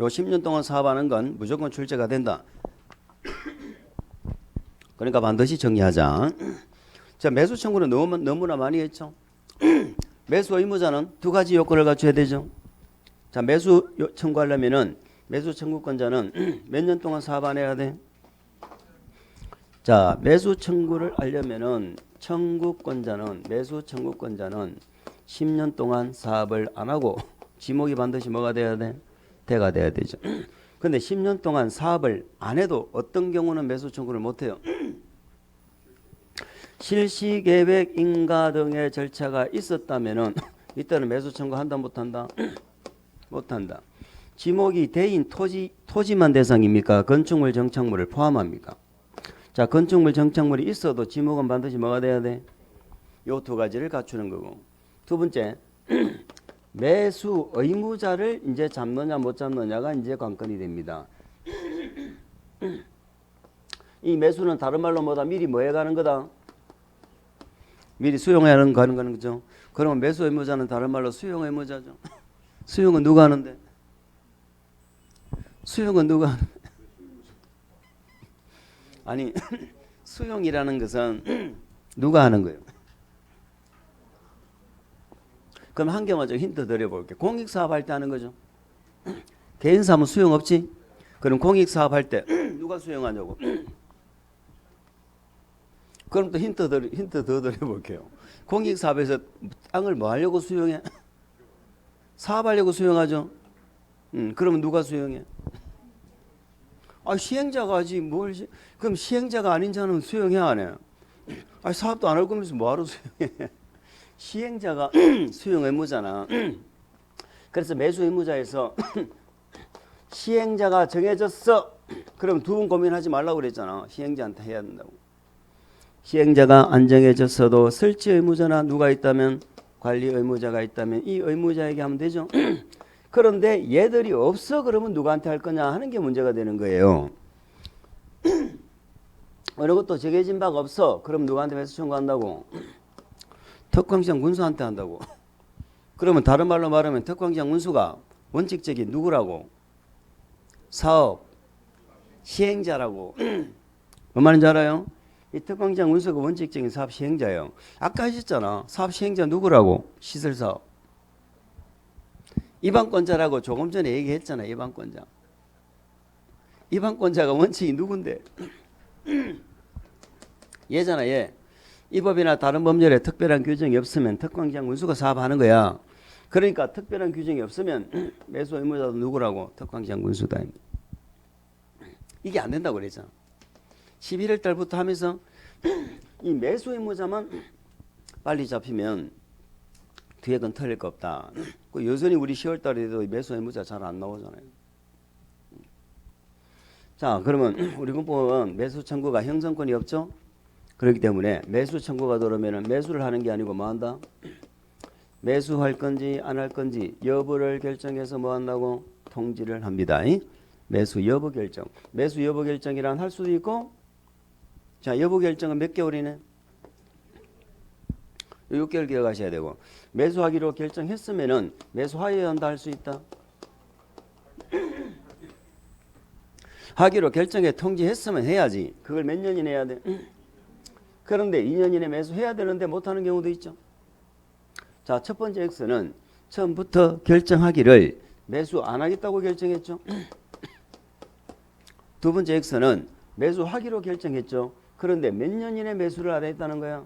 요 10년 동안 사업하는 건 무조건 출제가 된다. 그러니까 반드시 정리하자. 자, 매수 청구는 너무나 많이 했죠. 매수 의무자는 두 가지 요건을 갖춰야 되죠. 자, 매수 청구하려면은 매수 청구권자는 몇 년 동안 사업 안 해야 돼? 자, 매수 청구를 하려면은 매수 청구권자는 10년 동안 사업을 안 하고 지목이 반드시 뭐가 돼야 돼? 대가 돼야 되죠. 근데 10년 동안 사업을 안 해도 어떤 경우는 매수 청구를 못 해요. 실시 계획 인가 등의 절차가 있었다면은 이때는 매수 청구한다 못 한다? 못 한다. 지목이 대인 토지만 대상입니까? 건축물 정착물을 포함합니까? 자, 건축물 정착물이 있어도 지목은 반드시 뭐가 돼야 돼? 요 두 가지를 갖추는 거고. 두 번째, 매수 의무자를 이제 잡느냐 못 잡느냐가 이제 관건이 됩니다. 이 매수는 다른 말로 뭐다? 미리 뭐 해가는 거다? 미리 수용하는 가는 거죠. 그러면 매수 의무자는 다른 말로 수용 의무자죠. 수용은 누가 하는데? 수용은 누가 하는데? 아니 수용이라는 것은 누가 하는 거예요? 그럼 한 개만 좀 힌트 드려볼게요. 공익사업 할 때 하는 거죠. 개인사업은 수용 없지? 그럼 공익사업 할 때 누가 수용하냐고? 그럼 또 힌트 더 드려볼게요. 공익사업에서 땅을 뭐 하려고 수용해? 사업하려고 수용하죠. 그러면 누가 수용해? 아, 시행자가 하지 뭘? 그럼 시행자가 아닌 자는 수용해 안 해? 아, 사업도 안 할 거면서 뭐하러 수용해? 시행자가 수용 의무잖아. 그래서 매수 의무자에서 시행자가 정해졌어. 그럼 두 번 고민하지 말라고 그랬잖아. 시행자한테 해야 된다고. 시행자가 안 정해졌어도 설치 의무자나 누가 있다면 관리 의무자가 있다면 이 의무자에게 하면 되죠. 그런데 얘들이 없어 그러면 누구한테 할 거냐 하는 게 문제가 되는 거예요. 어느 것도 정해진 바가 없어. 그럼 누구한테 매수 청구한다고? 특광시장 군수한테 한다고. 그러면 다른 말로 말하면 특광시장 군수가 원칙적인 누구라고? 사업 시행자라고. 뭔 말인지 알아요? 이 특광시장 군수가 원칙적인 사업 시행자예요. 아까 하셨잖아. 사업 시행자 누구라고? 시설사업. 입안권자라고 조금 전에 얘기했잖아. 입안권자. 입안권자가 원칙이 누군데? 얘잖아, 얘. 이 법이나 다른 법률에 특별한 규정이 없으면 특광시장 군수가 사업하는 거야. 그러니까 특별한 규정이 없으면 매수 의무자도 누구라고? 특광시장 군수다. 이게 안 된다고 그랬잖아. 11월 달부터 하면서 이 매수 의무자만 빨리 잡히면 뒤에 건 틀릴 거 없다. 여전히 우리 10월 달에도 매수 의무자 잘 안 나오잖아요. 자, 그러면 우리 군법은 매수 청구가 형성권이 없죠. 그렇기 때문에 매수 청구가 들어오면 매수를 하는 게 아니고 뭐 한다? 매수할 건지 안 할 건지 여부를 결정해서 뭐 한다고? 통지를 합니다. 매수 여부 결정. 매수 여부 결정이란 할 수도 있고, 자, 여부 결정은 몇 개월이네? 6개월 기억하셔야 되고, 매수하기로 결정했으면은 매수하여야 한다 할 수 있다. 하기로 결정해 통지했으면 해야지. 그걸 몇 년 이내 해야 돼? 그런데 2년 이내 매수해야 되는데 못하는 경우도 있죠. 자, 첫 번째 X는 처음부터 결정하기를 매수 안 하겠다고 결정했죠. 두 번째 X는 매수하기로 결정했죠. 그런데 몇 년 이내 매수를 안 했다는 거야?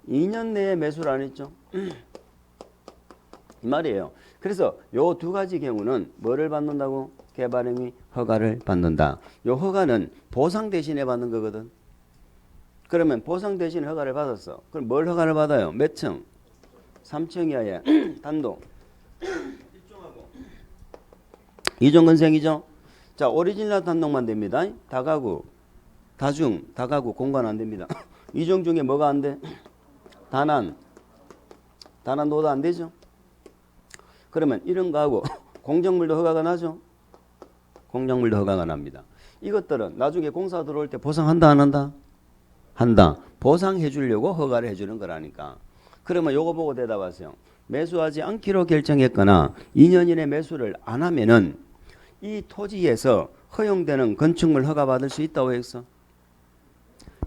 2년 내에 매수를 안 했죠. 이 말이에요. 그래서 요 두 가지 경우는 뭐를 받는다고? 개발행위 허가를 받는다. 요 허가는 보상 대신에 받는 거거든. 그러면 보상 대신 허가를 받았어. 그럼 뭘 허가를 받아요? 몇 층? 3층 이하의 단독. 1종하고 2종 건생이죠. 자, 오리지널 단독만 됩니다. 다가구, 다중, 다가구 공간 안 됩니다. 2종 중에 뭐가 안 돼? 단한 노도 안 되죠. 그러면 이런 거하고 공정물도 허가가 나죠. 공정물도 허가가 납니다. 이것들은 나중에 공사 들어올 때 보상한다 안 한다? 한다. 보상해 주려고 허가를 해 주는 거라니까. 그러면 요거 보고 대답하세요. 매수하지 않기로 결정했거나 2년 이내 매수를 안 하면은 이 토지에서 허용되는 건축물 허가 받을 수 있다고 했어.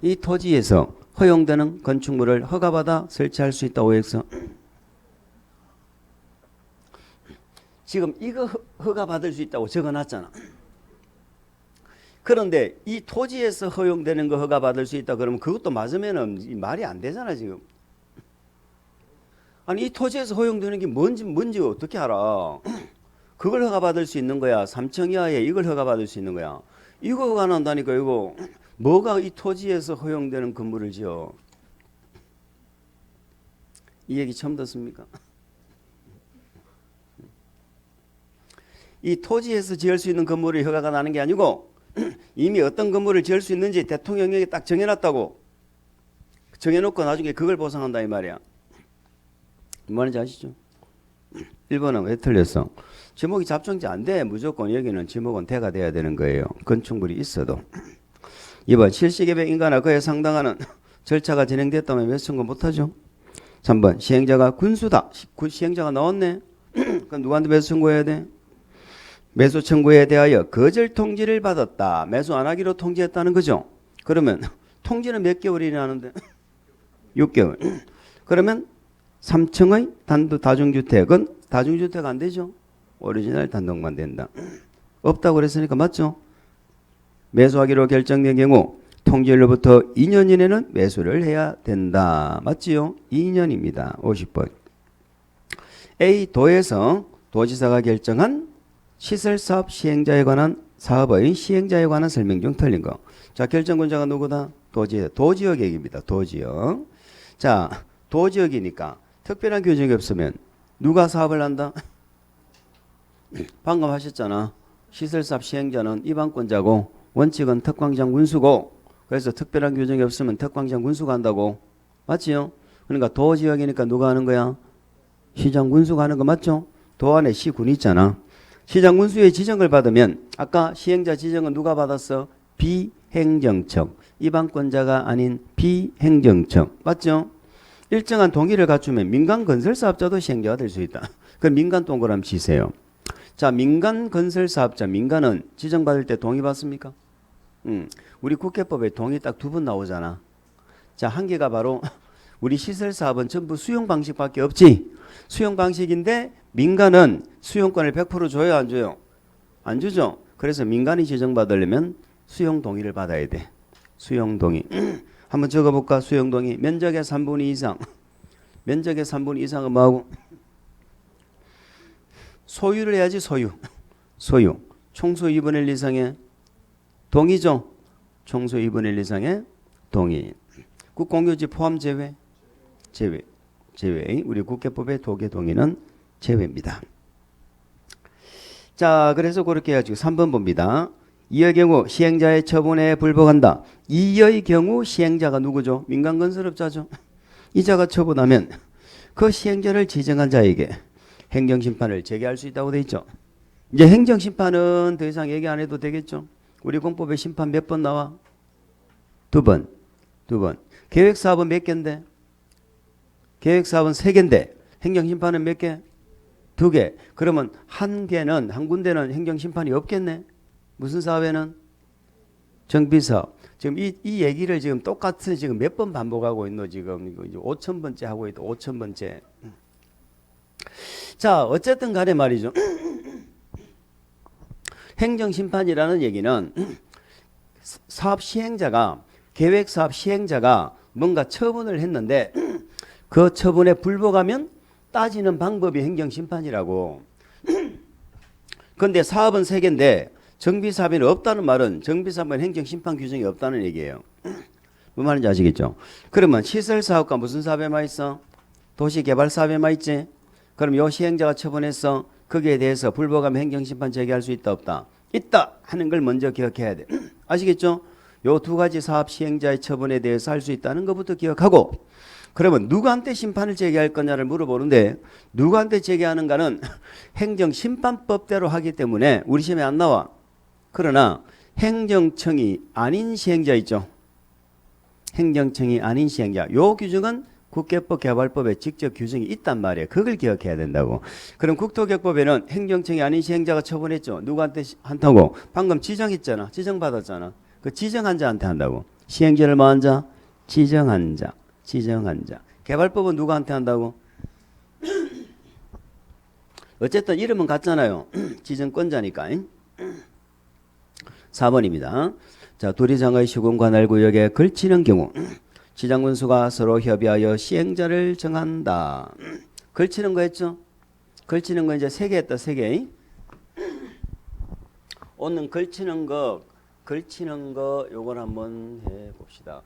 이 토지에서 허용되는 건축물을 허가받아 설치할 수 있다고 했어. 지금 이거 허가받을 수 있다고 적어놨잖아. 그런데 이 토지에서 허용되는 거 허가받을 수 있다 그러면 그것도 맞으면은 말이 안 되잖아 지금. 아니 이 토지에서 허용되는 게 뭔지 어떻게 알아? 그걸 허가받을 수 있는 거야. 3층 이하에 이걸 허가받을 수 있는 거야. 이거 허가 난다니까 이거. 뭐가 이 토지에서 허용되는 건물을 지어? 이 얘기 처음 듣습니까? 이 토지에서 지을 수 있는 건물이 허가가 나는 게 아니고 이미 어떤 건물을 지을 수 있는지 대통령령에 딱 정해놨다고. 정해놓고 나중에 그걸 보상한다 이 말이야. 뭐하는지 아시죠? 1번은 왜 틀렸어? 지목이 잡정지 안 돼. 무조건 여기는 지목은 대가 돼야 되는 거예요. 건축물이 있어도. 2번 실시계획 인가나 그에 상당하는 절차가 진행됐다면 매수 청구 못하죠. 3번 시행자가 군수다. 시행자가 나왔네. 그럼 누구한테 매수 청구해야 돼? 매수 청구에 대하여 거절 통지를 받았다. 매수 안 하기로 통지했다는 거죠. 그러면 통지는 몇 개월이나 하는데? 6개월. 그러면 3층의 다중주택은 다중주택 안 되죠. 오리지널 단독만 된다. 없다고 그랬으니까 맞죠? 매수하기로 결정된 경우 통지일로부터 2년 이내는 매수를 해야 된다. 맞지요? 2년입니다. 50번. A 도에서 도지사가 결정한 시설사업 시행자에 관한 사업의 시행자에 관한 설명 중 틀린 거. 자, 결정권자가 누구다? 도지역 얘기입니다. 도지역. 자, 도지역이니까 특별한 규정이 없으면 누가 사업을 한다? 방금 하셨잖아. 시설사업 시행자는 이방권자고 원칙은 특광장 군수고 그래서 특별한 규정이 없으면 특광장 군수가 한다고. 맞지요? 그러니까 도지역이니까 누가 하는 거야? 시장 군수가 하는 거 맞죠? 도 안에 시군이 있잖아. 시장 군수의 지정을 받으면 아까 시행자 지정은 누가 받았어? 비행정청. 이방권자가 아닌 비행정청. 맞죠? 일정한 동의를 갖추면 민간건설사업자도 시행자가 될 수 있다. 그럼 민간 동그라미 치세요. 자, 민간건설사업자. 민간은 지정받을 때 동의 받습니까? 우리 국회법에 동의 딱 2번 나오잖아. 자, 한 개가 바로 우리 시설사업은 전부 수용 방식밖에 없지. 수용 방식인데 민간은 수용권을 100% 줘요 안 줘요? 안 주죠. 그래서 민간이 지정받으려면 수용 동의를 받아야 돼. 수용 동의. 한번 적어볼까? 수용 동의. 면적의 3분의 2 이상. 면적의 3분의 2 이상은 뭐하고? 소유를 해야지 소유. 소유. 총수 2분의 1 이상의 동의죠. 총수 2분의 1 이상의 동의. 국공유지 포함 제외. 제외. 우리 국회법의 도계 동의는 제외입니다. 자, 그래서 그렇게 해가지고 3번 봅니다. 이의 경우 시행자의 처분에 불복한다. 이의 경우 시행자가 누구죠? 민간건설업자죠. 이자가 처분하면 그 시행자를 지정한 자에게 행정심판을 제기할 수 있다고 돼 있죠. 이제 행정심판은 더 이상 얘기 안 해도 되겠죠. 우리 공법에 심판 몇 번 나와? 두 번. 계획사업은 몇 개인데? 계획사업은 3개인데 행정심판은 몇 개? 2개. 그러면 한 군데는 행정심판이 없겠네. 무슨 사업에는? 정비사업. 지금 이 얘기를 지금 똑같은 지금 몇 번 반복하고 있노 지금 이거 5,000번째 하고 있다. 5,000번째. 자, 어쨌든 간에 말이죠. 행정심판이라는 얘기는 사업 시행자가 계획사업 시행자가 뭔가 처분을 했는데 그 처분에 불복하면 따지는 방법이 행정심판이라고. 그런데 사업은 3개인데 정비사업에는 없다는 말은 정비사업은 행정심판 규정이 없다는 얘기예요. 뭐 말인지 아시겠죠? 그러면 시설사업과 무슨 사업에만 있어? 도시개발사업에만 있지? 그럼 요 시행자가 처분했어. 거기에 대해서 불복하면 행정심판 제기할 수 있다 없다? 있다 하는 걸 먼저 기억해야 돼. 아시겠죠? 요 2가지 사업 시행자의 처분에 대해서 할 수 있다는 것부터 기억하고, 그러면 누구한테 심판을 제기할 거냐를 물어보는데 누구한테 제기하는가는 행정심판법대로 하기 때문에 우리 시험에 안 나와. 그러나 행정청이 아닌 시행자 있죠. 행정청이 아닌 시행자. 요 규정은 국계법 개발법에 직접 규정이 있단 말이에요. 그걸 기억해야 된다고. 그럼 국토개법에는 행정청이 아닌 시행자가 처분했죠. 누구한테 한다고? 방금 지정했잖아. 지정받았잖아. 그 지정한 자한테 한다고. 시행자를 뭐 한 자? 지정한 자. 개발법은 누구한테 한다고? 어쨌든 이름은 같잖아요. 지정권자니까. 4번입니다. 자, 도리장의 시군 관할 구역에 걸치는 경우 지장군수가 서로 협의하여 시행자를 정한다. 걸치는 거 했죠? 걸치는 거 이제 3개 했다. 3개. 오늘 걸치는 거 요걸 한번 해 봅시다.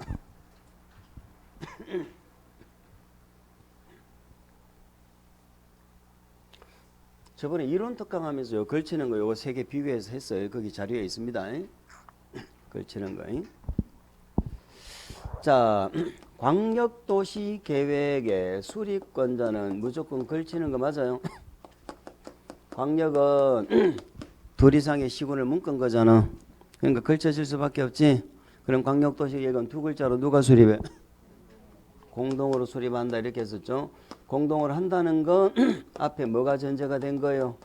저번에 이론 특강하면서 걸치는 거 요거 3개 비교해서 했어요. 거기 자료에 있습니다. 걸치는 거. 자, 광역도시 계획의 수립권자는 무조건 걸치는 거 맞아요? 광역은 둘 이상의 시군을 묶은 거잖아. 그러니까 걸쳐질 수밖에 없지. 그럼 광역도시 계획은 2글자로 누가 수립해? 공동으로 수립한다 이렇게 했었죠. 공동으로 한다는 건 앞에 뭐가 전제가 된 거예요?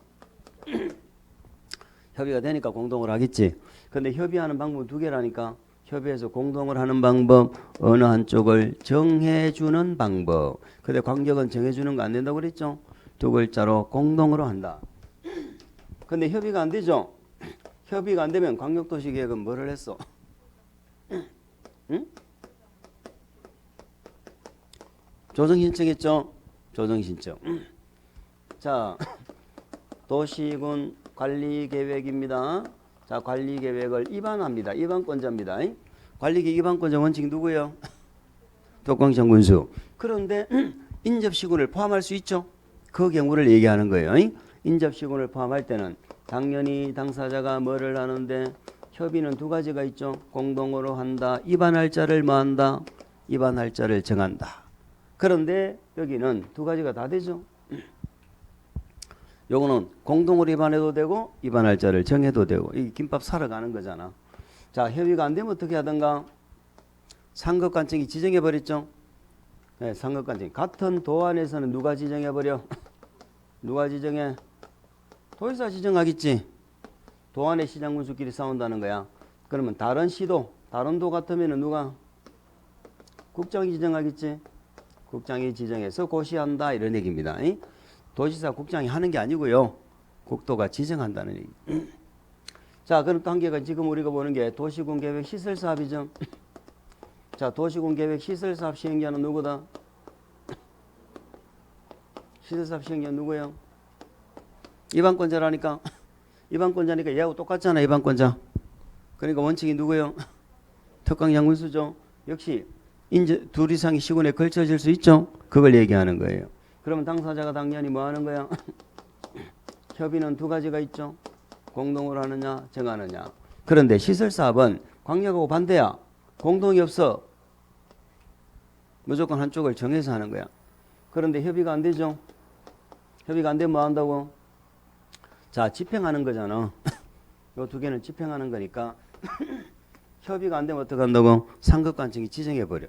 협의가 되니까 공동으로 하겠지. 근데 협의하는 방법은 2개라니까. 협의해서 공동을 하는 방법, 어느 한쪽을 정해주는 방법. 근데 광역은 정해주는 거 안 된다고 그랬죠? 2글자로 공동으로 한다. 근데 협의가 안 되죠? 협의가 안 되면 광역도시계획은 뭐를 했어? 응? 조정신청했죠? 조정신청. 자, 도시군 관리계획입니다. 자, 관리계획을 입안합니다. 입안권자입니다. 관리계획 입안권자 원칙 누구예요? 독광장군수. 그런데 인접시군을 포함할 수 있죠? 그 경우를 얘기하는 거예요. 인접시군을 포함할 때는 당연히 당사자가 뭐를 하는데 협의는 2가지가 있죠. 공동으로 한다. 입안할 자를 뭐 한다? 입안할 자를 정한다. 그런데 여기는 2가지가 다 되죠. 요거는 공동으로 입안해도 되고 입안할 자를 정해도 되고. 이 김밥 사러 가는 거잖아. 자, 협의가 안 되면 어떻게 하던가? 상급관청이 지정해버렸죠. 네, 상급관청. 같은 도안에서는 누가 지정해버려? 누가 지정해? 도지사 지정하겠지. 도안의 시장군수끼리 싸운다는 거야. 그러면 다른 시도, 다른 도 같으면 누가? 국장이 지정하겠지. 국장이 지정해서 고시한다 이런 얘기입니다. 도지사 국장이 하는 게 아니고요. 국도가 지정한다는 얘기. 자, 그럼 또 한 개가 지금 우리가 보는 게 도시군 계획 시설사업이죠. 자, 도시군 계획 시설사업 시행자는 누구다? 시설사업 시행자 누구예요? 입안권자라니까. 입안권자니까 얘하고 똑같잖아. 입안권자. 그러니까 원칙이 누구예요? 특강장군수죠. 역시 인제 2 이상의 시군에 걸쳐질 수 있죠. 그걸 얘기하는 거예요. 그러면 당사자가 당연히 뭐 하는 거야? 협의는 2가지가 있죠. 공동으로 하느냐 정하느냐. 그런데 시설사업은 광역하고 반대야. 공동이 없어. 무조건 한쪽을 정해서 하는 거야. 그런데 협의가 안 되죠. 협의가 안 되면 뭐 한다고? 자, 집행하는 거잖아. 요 두 개는 집행하는 거니까 협의가 안 되면 어떻게 한다고? 상급관청이 지정해버려.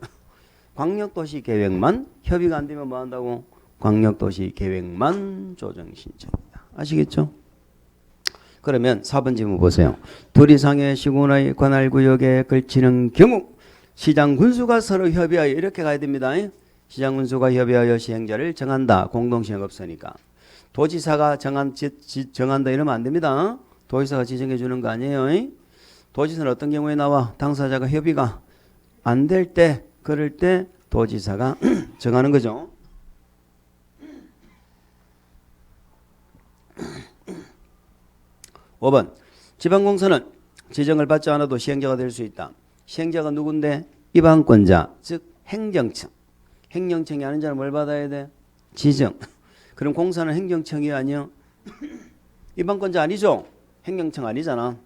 광역도시계획만 협의가 안 되면 뭐 한다고? 광역도시계획만 조정신청이다. 아시겠죠? 그러면 4번 질문 보세요. 둘 이상의 시군의 관할구역에 걸치는 경우 시장 군수가 서로 협의하여 이렇게 가야 됩니다. 시장 군수가 협의하여 시행자를 정한다. 공동시행 없으니까. 도지사가 정한다 이러면 안 됩니다. 도지사가 지정해 주는 거 아니에요. 도지사는 어떤 경우에 나와? 당사자가 협의가 안 될 때, 그럴 때 도지사가 정하는 거죠. (5번) 지방공사는 지정을 받지 않아도 시행자가 될 수 있다. 시행자가 누군데? 입안권자, 즉 행정청. 행정청이 아닌 자는 뭘 받아야 돼? 지정. 그럼 공사는 행정청이 아니요? 입안권자 아니죠? 행정청 아니잖아.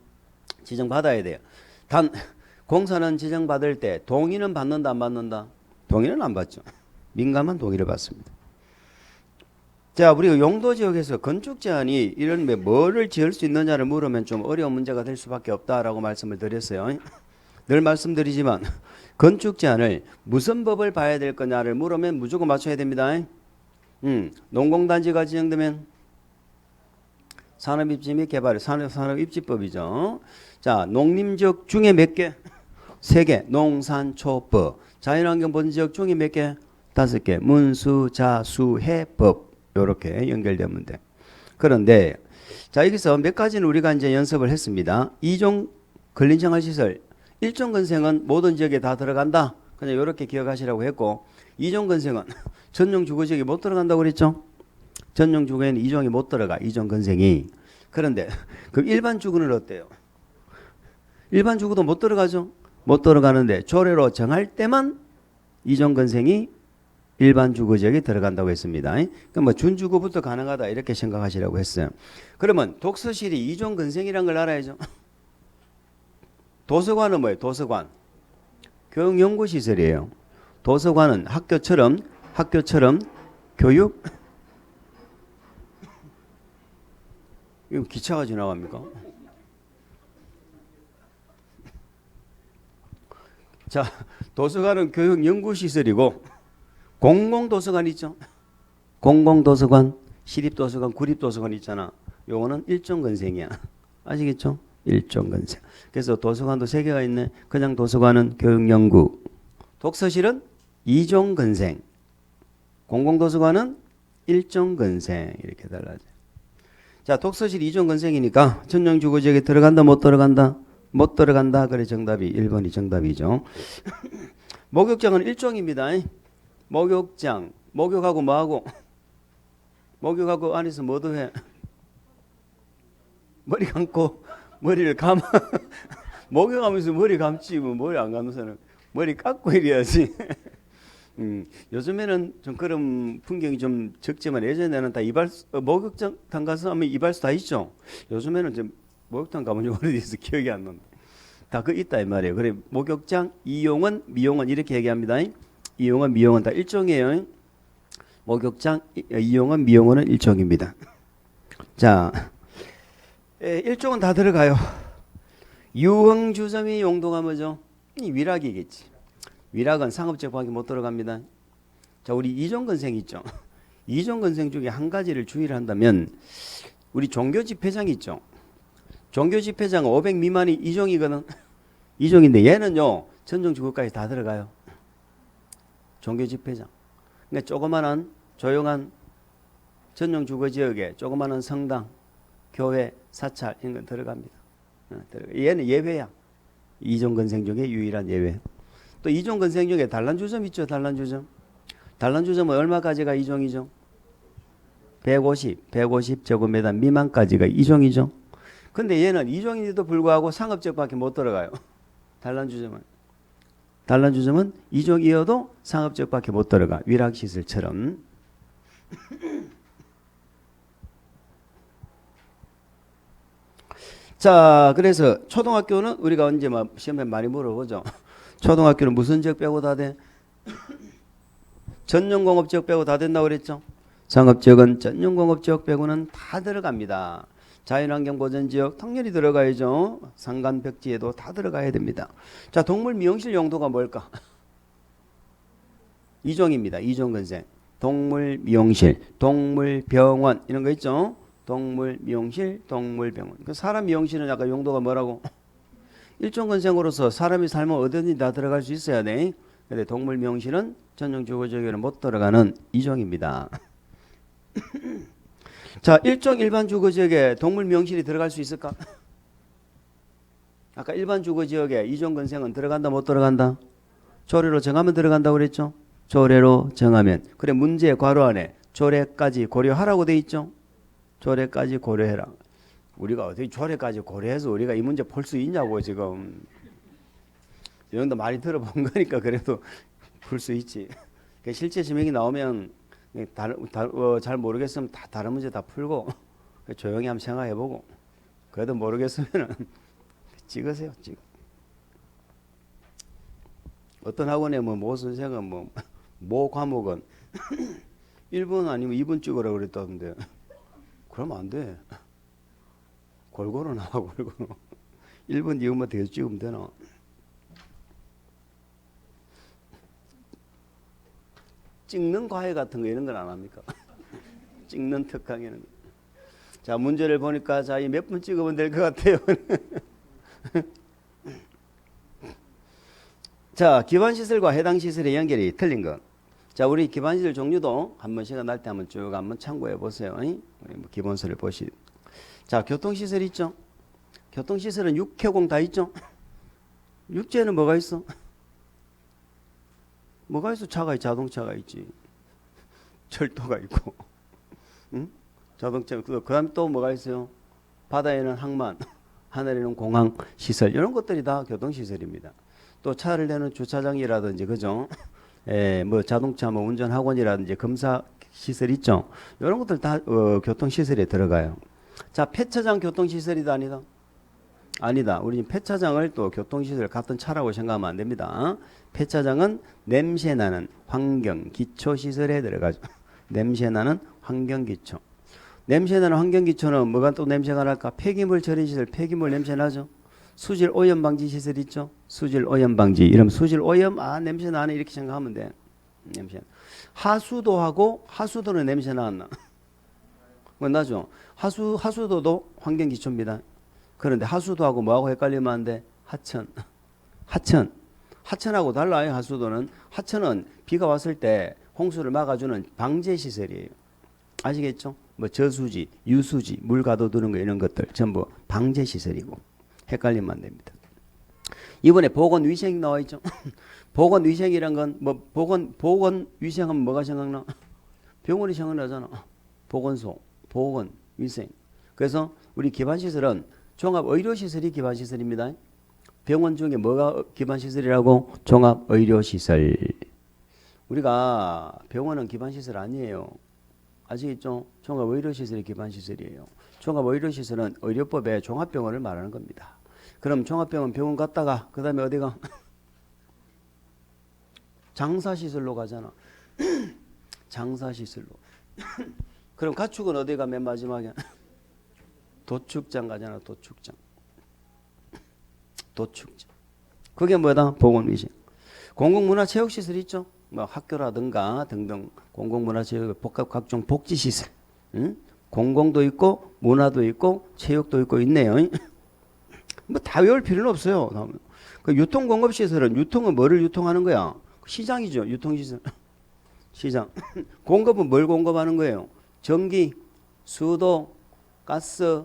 지정받아야 돼요. 단 공사는 지정받을 때 동의는 받는다 안 받는다? 동의는 안 받죠. 민감한 동의를 받습니다. 자, 우리가 용도지역에서 건축 제한이 이런 뭐를 지을 수 있느냐를 물으면 좀 어려운 문제가 될 수밖에 없다라고 말씀을 드렸어요. 늘 말씀드리지만 건축 제한을 무슨 법을 봐야 될 거냐를 물으면 무조건 맞춰야 됩니다. 농공단지가 지정되면 산업입지 및 개발, 산업입지법이죠. 자, 농림지역 중에 몇 개? 3개. 농산초법. 자연환경보전지역 중에 몇 개? 5개. 문수자수해법. 이렇게 연결되면 돼. 그런데 자, 여기서 몇 가지는 우리가 이제 연습을 했습니다. 2종 근린생활시설. 1종 건생은 모든 지역에 다 들어간다. 그냥 이렇게 기억하시라고 했고, 2종 건생은 전용 주거지역에 못 들어간다고 그랬죠. 전용 주거에는 2종이 못 들어가. 2종 건생이. 그런데 그 일반 주거는 어때요? 일반 주거도 못 들어가죠. 못 들어가는데 조례로 정할 때만 2종 건생이 일반 주거지역에 들어간다고 했습니다. 그러니까 뭐 준주거부터 가능하다 이렇게 생각하시라고 했어요. 그러면 독서실이 2종 건생이란 걸 알아야죠. 도서관은 뭐예요? 도서관. 교육연구시설이에요. 도서관은 학교처럼 교육? 이거 기차가 지나갑니까? 자, 도서관은 교육연구시설이고 공공도서관 있죠? 공공도서관, 시립도서관, 구립도서관 있잖아. 요거는 1종 건생이야. 아시겠죠? 1종 건생. 그래서 도서관도 3개가 있네. 그냥 도서관은 교육연구. 독서실은 2종 건생. 공공도서관은 1종 건생. 이렇게 달라져요. 자, 독서실 2종 건생이니까 전용주거지역에 들어간다 못 들어간다? 못 들어간다. 그래 정답이 1번이 정답이죠. 목욕장은 1종입니다. 목욕장. 목욕하고 뭐하고? 목욕하고 안에서 뭐도 해? 머리 감고 머리를 감아. 목욕하면서 머리 감지 뭐 머리 안 감는 머리 깎고 이래야지. 요즘에는 좀 그런 풍경이 좀 적지만 예전에는 다 목욕탕 가서 하면 이발소 다 있죠. 요즘에는 좀 목욕탕 가본 지 오래돼서 기억이 안 난다. 다 그 있다 이 말이에요. 그래 목욕장 이용은 미용은 이렇게 얘기합니다. 이용은 미용은 다 일종이에요. 목욕장 이용은 미용은 일종입니다. 자, 일종은 다 들어가요. 유흥주점의 용도가 뭐죠? 이 위락이겠지. 위락은 상업적 밖에 못 들어갑니다. 자, 우리 이종건생 있죠. 이종건생 중에 한 가지를 주의를 한다면 우리 종교집회장 있죠. 종교집회장은 500 미만이 이종이거든. 이종인데 얘는요 전종주거까지 다 들어가요. 종교집회장. 그러니까 조그마한 조용한 전용주거지역에 조그마한 성당, 교회, 사찰 이런 건 들어갑니다. 얘는 예외야. 이종건생 중에 유일한 예외. 또 이종건생 중에 단란주점 있죠. 단란주점. 단란주점은 얼마까지가 이종이죠? 150 제곱미터 미만까지가 이종이죠. 근데 얘는 이종인데도 불구하고 상업지역밖에 못 들어가요. 단란주점은 이종이어도 상업지역밖에 못 들어가. 위락시설처럼. 자, 그래서 초등학교는 우리가 언제 막 시험에 많이 물어보죠. 초등학교는 무슨 지역 빼고 다 돼? 전용공업지역 빼고 다 된다고 그랬죠. 상업지역은 전용공업지역 빼고는 다 들어갑니다. 자연환경보전지역 당연히 들어가야죠. 산간벽지에도 다 들어가야 됩니다. 자, 동물미용실 용도가 뭘까? 이종입니다. 이종건생. 동물미용실, 동물병원 이런 거 있죠. 동물미용실, 동물병원. 그 사람 미용실은 약간 용도가 뭐라고? 일종건생으로서 사람이 살면 어디든지 다 들어갈 수 있어야 돼. 근데 동물미용실은 전용주거지역에는 못 들어가는 이종입니다. 자, 일종 일반 주거지역에 동물미용실이 들어갈 수 있을까? 아까 일반 주거지역에 이종건생은 들어간다 못 들어간다? 조례로 정하면 들어간다고 그랬죠? 조례로 정하면. 그래, 문제 괄호 안에 조례까지 고려하라고 돼 있죠? 조례까지 고려해라. 우리가 어떻게 조례까지 고려해서 우리가 이 문제 풀 수 있냐고 지금. 이 정도 많이 들어본 거니까 그래도 풀 수 있지. 실제 지명이 나오면 잘 모르겠으면 다른 문제 다 풀고 조용히 한번 생각해보고 그래도 모르겠으면 찍으세요. 어떤 학원에 모 선생은 모 과목은 1분 아니면 2분 찍으라고 그랬다던데 그러면 안 돼. 골고루 나와 골고루. 1분 2분만 계속 찍으면 되나. 찍는 과외 같은 거 이런 건 안 합니까? 찍는 특강에는. 자, 문제를 보니까 자, 이 몇 분 찍으면 될 것 같아요. 자, 기반시설과 해당 시설의 연결이 틀린 것. 자, 우리 기반시설 종류도 한번 시간 날 때 한번 쭉 한번 참고해 보세요. 우리 기본서를 보시. 자, 교통시설 있죠? 교통시설은 육해공 다 있죠? 육지에는 뭐가 있어? 뭐가 있어? 차가 있지, 자동차가 있지. 철도가 있고. 응? 자동차. 그 다음에 또 뭐가 있어요? 바다에는 항만, 하늘에는 공항 시설. 이런 것들이 다 교통시설입니다. 또 차를 내는 주차장이라든지, 그죠? 뭐 자동차 뭐 운전학원이라든지 검사 시설 있죠? 이런 것들 다 교통시설에 들어가요. 자, 폐차장 교통시설이다 아니다? 아니다. 우리 폐차장을 또 교통시설 같은 차라고 생각하면 안 됩니다. 폐차장은 냄새나는 환경기초시설에 들어가죠. 냄새나는 환경기초. 냄새나는 환경기초는 뭐가 또 냄새가 날까? 폐기물 처리시설, 폐기물 냄새나죠. 수질 오염 방지 시설 있죠. 수질 오염 방지. 이러면 수질 오염, 아 냄새 나네 이렇게 생각하면 돼. 냄새. 하수도하고 하수도는 냄새 나왔나? 뭐 나죠. 하수도도 환경기초입니다. 그런데 하수도하고 뭐하고 헷갈리면 안 돼? 하천. 하천하고 달라요. 하수도는. 하천은 비가 왔을 때 홍수를 막아주는 방제시설이에요. 아시겠죠? 뭐 저수지, 유수지, 물 가둬두는 거 이런 것들 전부 방제시설이고 헷갈리면 안 됩니다. 이번에 보건위생 나와 있죠. 보건위생이란 건 뭐 보건위생하면 뭐가 생각나? 병원이 생각나잖아. 보건소, 보건위생. 그래서 우리 기반시설은 종합의료시설이 기반시설입니다. 병원 중에 뭐가 기반시설이라고? 종합의료시설. 우리가 병원은 기반시설 아니에요. 아시겠죠? 종합의료시설이 기반시설이에요. 종합의료시설은 의료법에 종합병원을 말하는 겁니다. 그럼 종합병원 병원 갔다가 그 다음에 어디가? 장사시설로 가잖아. 장사시설로. 그럼 가축은 어디가 맨 마지막에? 도축장 가잖아. 도축장. 그게 뭐다? 보건위생. 공공문화체육시설 있죠? 뭐 학교라든가 등등 공공문화체육 복합 각종 복지시설. 응? 공공도 있고 문화도 있고 체육도 있고 있네요. 뭐 다 외울 필요는 없어요. 그 유통공급시설은 유통은 뭐를 유통하는 거야? 시장이죠. 유통시설. 시장. 공급은 뭘 공급하는 거예요? 전기, 수도, 가스,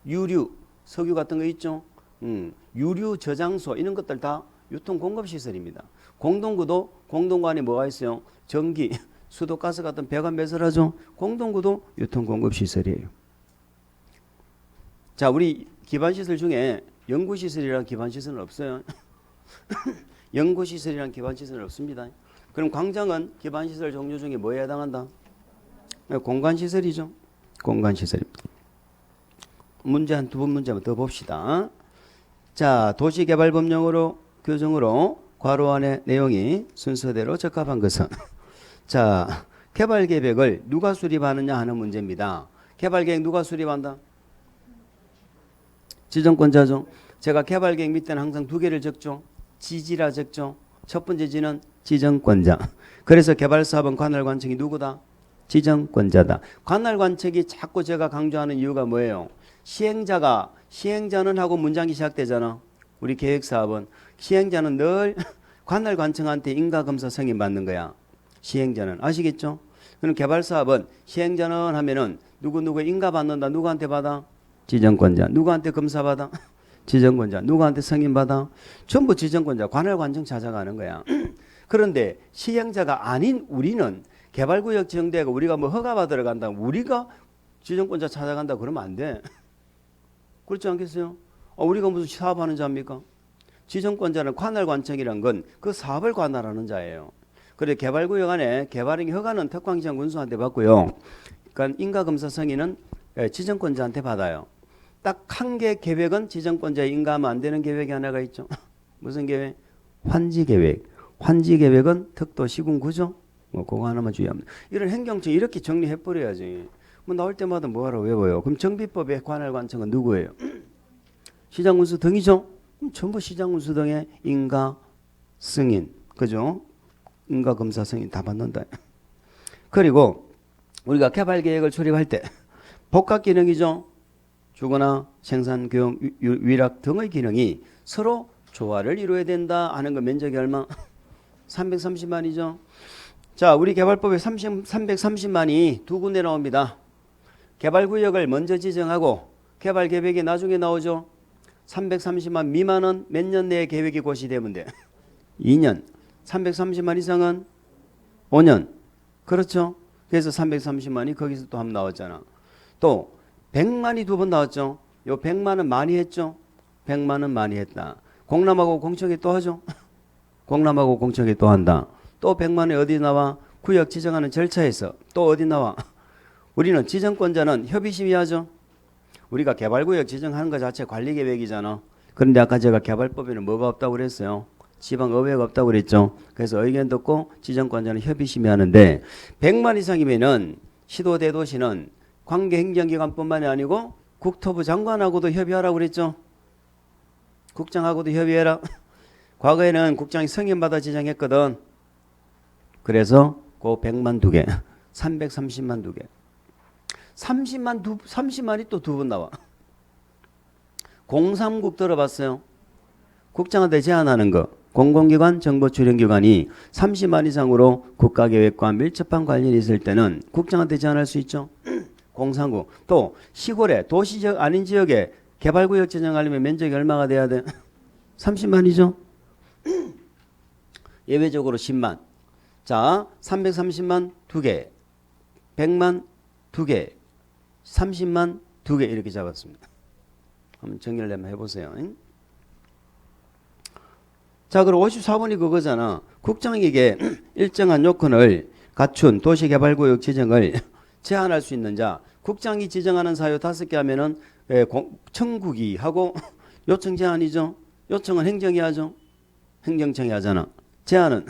유류, 석유 같은 거 있죠. 유류 저장소 이런 것들 다 유통공급시설입니다. 공동구도 공동구 안에 뭐가 있어요? 전기, 수도, 가스 같은 배관 배설하죠. 공동구도 유통공급시설이에요. 자, 우리 기반시설 중에 연구시설이라는 기반시설은 없어요. 연구시설이라는 기반시설은 없습니다. 그럼 광장은 기반시설 종류 중에 뭐에 해당한다? 공간시설이죠. 공간시설입니다. 문제 한 두 번 문제만 더 봅시다. 자, 도시개발법령으로 규정으로 괄호 안의 내용이 순서대로 적합한 것은 자, 개발계획을 누가 수립하느냐 하는 문제입니다. 개발계획 누가 수립한다? 지정권자죠. 제가 개발계획 밑에는 항상 두 개를 적죠. 지지라 적죠. 첫 번째 지는 지정권자. 그래서 개발사업은 관할관청이 누구다? 지정권자다. 관할관청이 자꾸 제가 강조하는 이유가 뭐예요? 시행자는 하고 문장이 시작되잖아. 우리 계획사업은 시행자는 늘 관할관청한테 인가검사 승인받는 거야. 시행자는 아시겠죠? 그럼 개발사업은 시행자는 하면은 누구 인가받는다. 누구한테 받아? 지정권자. 누구한테 검사받아? 지정권자. 누구한테 승인받아? 전부 지정권자. 관할관청 찾아가는 거야. 그런데 시행자가 아닌 우리는 개발구역 지정되고 우리가 뭐 허가받으러 간다. 우리가 지정권자 찾아간다 그러면 안 돼. 그렇지 않겠어요? 우리가 무슨 사업하는 자입니까? 지정권자는 관할관청이란 건 그 사업을 관할하는 자예요. 그래 개발구역 안에 개발행 허가는 특광시장 군수한테 받고요. 그러니까 인가검사 승인은 지정권자한테 받아요. 딱 한 개 계획은 지정권자에 인가하면 안 되는 계획이 하나가 있죠. 무슨 계획? 환지계획. 환지계획은 특도 시군구조. 뭐 그거 하나만 주의하면. 이런 행정청 이렇게 정리해버려야지. 뭐 나올 때마다 뭐하러 외워요. 그럼 정비법의 관할관청은 누구예요? 시장군수 등이죠. 그럼 전부 시장군수 등의 인가 승인. 그죠? 인가 검사 승인 다 받는다. 그리고 우리가 개발계획을 수립할 때 복합 기능이죠. 주거나 생산, 교육, 위락 등의 기능이 서로 조화를 이루어야 된다 하는 거 면적이 얼마? 330만이죠. 자, 우리 개발법에 330만이 두 군데 나옵니다. 개발구역을 먼저 지정하고 개발계획이 나중에 나오죠. 330만 미만은 몇 년 내에 계획이 고시되면 돼? 2년. 330만 이상은 5년. 그렇죠? 그래서 330만이 거기서 또 한번 나왔잖아. 또 100만이 두 번 나왔죠. 요 100만은 많이 했죠. 100만은 많이 했다. 공람하고 공청회 또 하죠. 공람하고 공청회 또 한다. 또 100만이 어디 나와? 구역 지정하는 절차에서 또 어디 나와? 우리는 지정권자는 협의심의하죠. 우리가 개발구역 지정하는 것 자체 관리계획이잖아. 그런데 아까 제가 개발법에는 뭐가 없다고 그랬어요? 지방의회가 없다고 그랬죠. 그래서 의견 듣고 지정권자는 협의심의하는데 100만 이상이면은 시도대도시는 관계행정기관뿐만이 아니고 국토부 장관하고도 협의하라고 그랬죠. 국장하고도 협의해라. 과거에는 국장이 승인받아 지정했거든. 그래서 그 100만 두 개, 330만 두 개. 30만이 또 두 번 나와. 공삼국 들어봤어요? 국장한테 제안하는 거. 공공기관, 정보출연기관이 30만 이상으로 국가계획과 밀접한 관련이 있을 때는 국장한테 제안할 수 있죠. 공삼국. 또 시골에 도시적 아닌 지역에 개발구역 지정하려면 면적이 얼마가 돼야 돼? 30만이죠. 예외적으로 10만. 자, 330만 두 개, 100만 두 개, 30만 두 개 이렇게 잡았습니다. 한번 정리를 한번 해보세요. 자, 그럼 54번이 그거잖아. 국장에게 일정한 요건을 갖춘 도시개발구역 지정을 제한할 수 있는 자. 국장이 지정하는 사유 5개 하면은 청국이 하고 요청 제한이죠. 요청은 행정이 하죠. 행정청이 하잖아. 제한은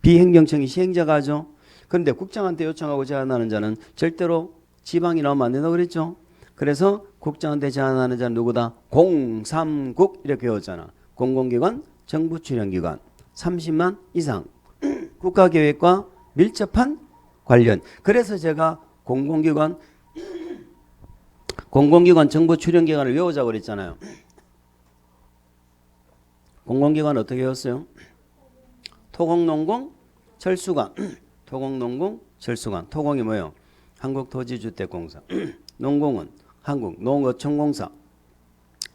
비행정청이 시행자가 하죠. 그런데 국장한테 요청하고 제한하는 자는 절대로 지방이 나오면 안 된다고 그랬죠. 그래서 국장한테 제한하는 자는 누구다? 공삼국 이렇게 외웠잖아. 공공기관, 정부출연기관 30만 이상 국가계획과 밀접한 관련. 그래서 제가 공공기관 정부출연기관을 외우자고 그랬잖아요. 공공기관 어떻게 외웠어요? 토공농공, 철수관. 토공농공, 철수관. 토공이 뭐예요? 한국토지주택공사. 농공은 한국농어촌공사.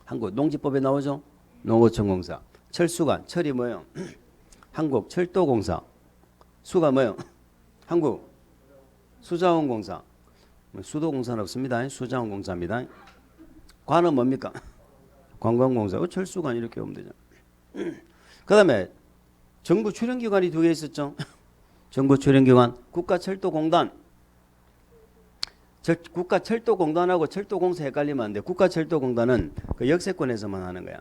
한국 농지법에 나오죠? 농어촌공사. 철수관. 철이 뭐예요? 한국철도공사. 수가 뭐예요? 한국수자원공사. 수도공사는 없습니다. 수자원공사입니다. 관은 뭡니까? 관광공사. 철수관 이렇게 오면 되죠. 그 다음에 정부 출연기관이 두 개 있었죠. 정부 출연기관 국가철도공단. 국가철도공단하고 철도공사 헷갈리면 안 돼. 국가철도공단은 그 역세권에서만 하는 거야.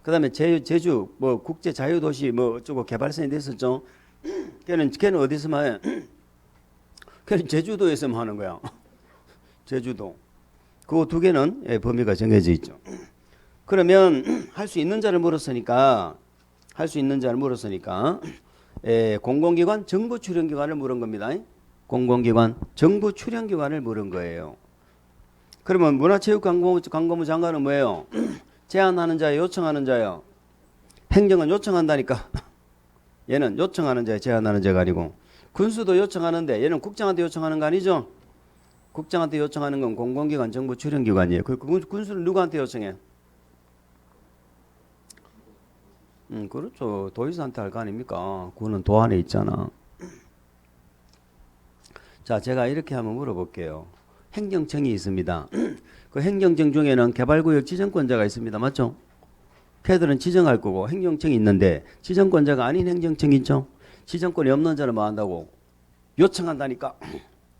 그다음에 제주 뭐 국제 자유도시 뭐 어쩌고 개발선이 됐었죠. 걔는 어디서만 해? 걔는 제주도에서만 하는 거야. 제주도. 그 두 개는 예, 범위가 정해져 있죠. 그러면 할 수 있는 자를 물었으니까 예, 공공기관 정부 출연기관을 물은 겁니다. 공공기관 정부 출연기관을 물은 거예요. 그러면 문화체육관광부 장관은 뭐예요? 제안하는 자예요, 요청하는 자예요? 행정은 요청한다니까. 얘는 요청하는 자예요, 제안하는 자가 아니고. 군수도 요청하는데 얘는 국장한테 요청하는 거 아니죠? 국장한테 요청하는 건 공공기관 정부 출연기관이에요. 그 군수는 누구한테 요청해? 그렇죠. 도지사한테 할 거 아닙니까? 군은 도 안에 있잖아. 자, 제가 이렇게 한번 물어볼게요. 행정청이 있습니다. 그 행정청 중에는 개발구역 지정권자가 있습니다. 맞죠? 걔들은 지정할 거고 행정청이 있는데 지정권자가 아닌 행정청이 있죠? 지정권이 없는 자는 뭐 한다고? 요청한다니까.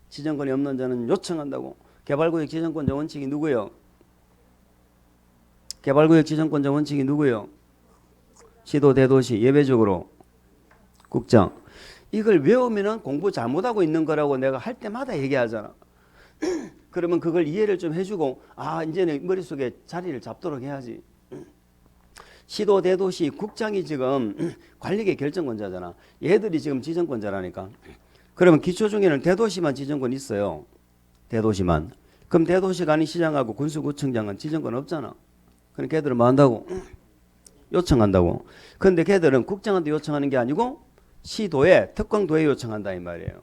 지정권이 없는 자는 요청한다고. 개발구역 지정권자 원칙이 누구예요? 개발구역 지정권자 원칙이 누구예요? 시도 대도시 예외적으로 국장. 이걸 외우면은 공부 잘못하고 있는 거라고 내가 할 때마다 얘기하잖아. 그러면 그걸 이해를 좀 해주고 이제는 머릿속에 자리를 잡도록 해야지. 시도 대도시 국장이 지금 관리계 결정권자잖아. 얘들이 지금 지정권자라니까. 그러면 기초 중에는 대도시만 지정권 있어요. 대도시만. 그럼 대도시가 아닌 시장하고 군수구청장은 지정권 없잖아. 그럼 걔들은 뭐 한다고? 요청한다고. 그런데 걔들은 국장한테 요청하는 게 아니고 시도에 특광도에 요청한다 이 말이에요.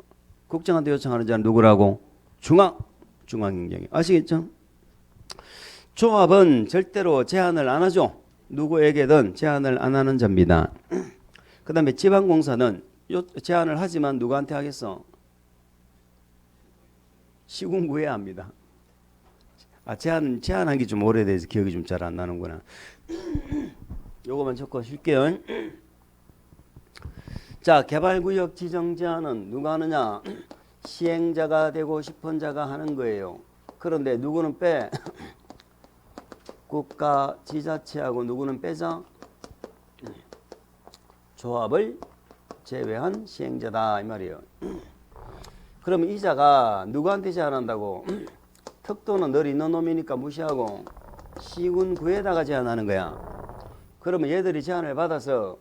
국장한테 요청하는 자는 누구라고? 중앙행정이. 아시겠죠? 조합은 절대로 제한을 안 하죠. 누구에게든 제한을 안 하는 자입니다. 그 다음에 지방공사는 제한을 하지만 누구한테 하겠어? 시군구에 합니다. 제한한 게 좀 오래돼서 기억이 좀 잘 안 나는구나. 요거만 적고 쉴게요. 자, 개발구역 지정 제한은 누가 하느냐? 시행자가 되고 싶은 자가 하는 거예요. 그런데 누구는 빼? 국가 지자체하고 누구는 빼자? 조합을 제외한 시행자다 이 말이에요. 그러면 이 자가 누구한테 제한한다고? 특도는 늘 있는 놈이니까 무시하고 시군구에다가 제한하는 거야. 그러면 얘들이 제한을 받아서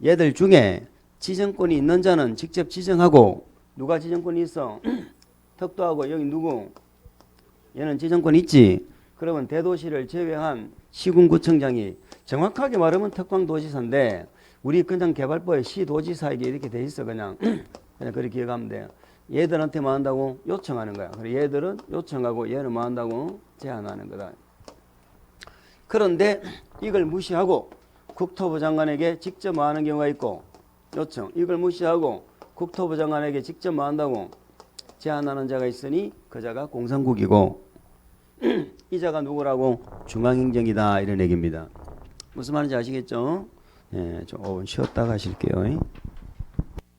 얘들 중에 지정권이 있는 자는 직접 지정하고. 누가 지정권이 있어? 특도하고 여기 누구? 얘는 지정권이 있지. 그러면 대도시를 제외한 시군구청장이 정확하게 말하면 특광도지사인데 우리 그냥 개발법에 시도지사에게 이렇게 돼 있어. 그냥 그렇게 기억하면 돼요. 얘들한테 뭐 한다고? 요청하는 거야. 그리고 얘들은 요청하고 얘는 뭐 한다고? 제한하는 거다. 그런데 이걸 무시하고 국토부 장관에게 직접 뭐 하는 경우가 있고 요청. 이걸 무시하고 국토부 장관에게 직접 뭐 한다고? 제한하는 자가 있으니 그 자가 공산국이고 이 자가 누구라고? 중앙행정이다 이런 얘기입니다. 무슨 말인지 아시겠죠? 예, 좀 쉬었다 가실게요.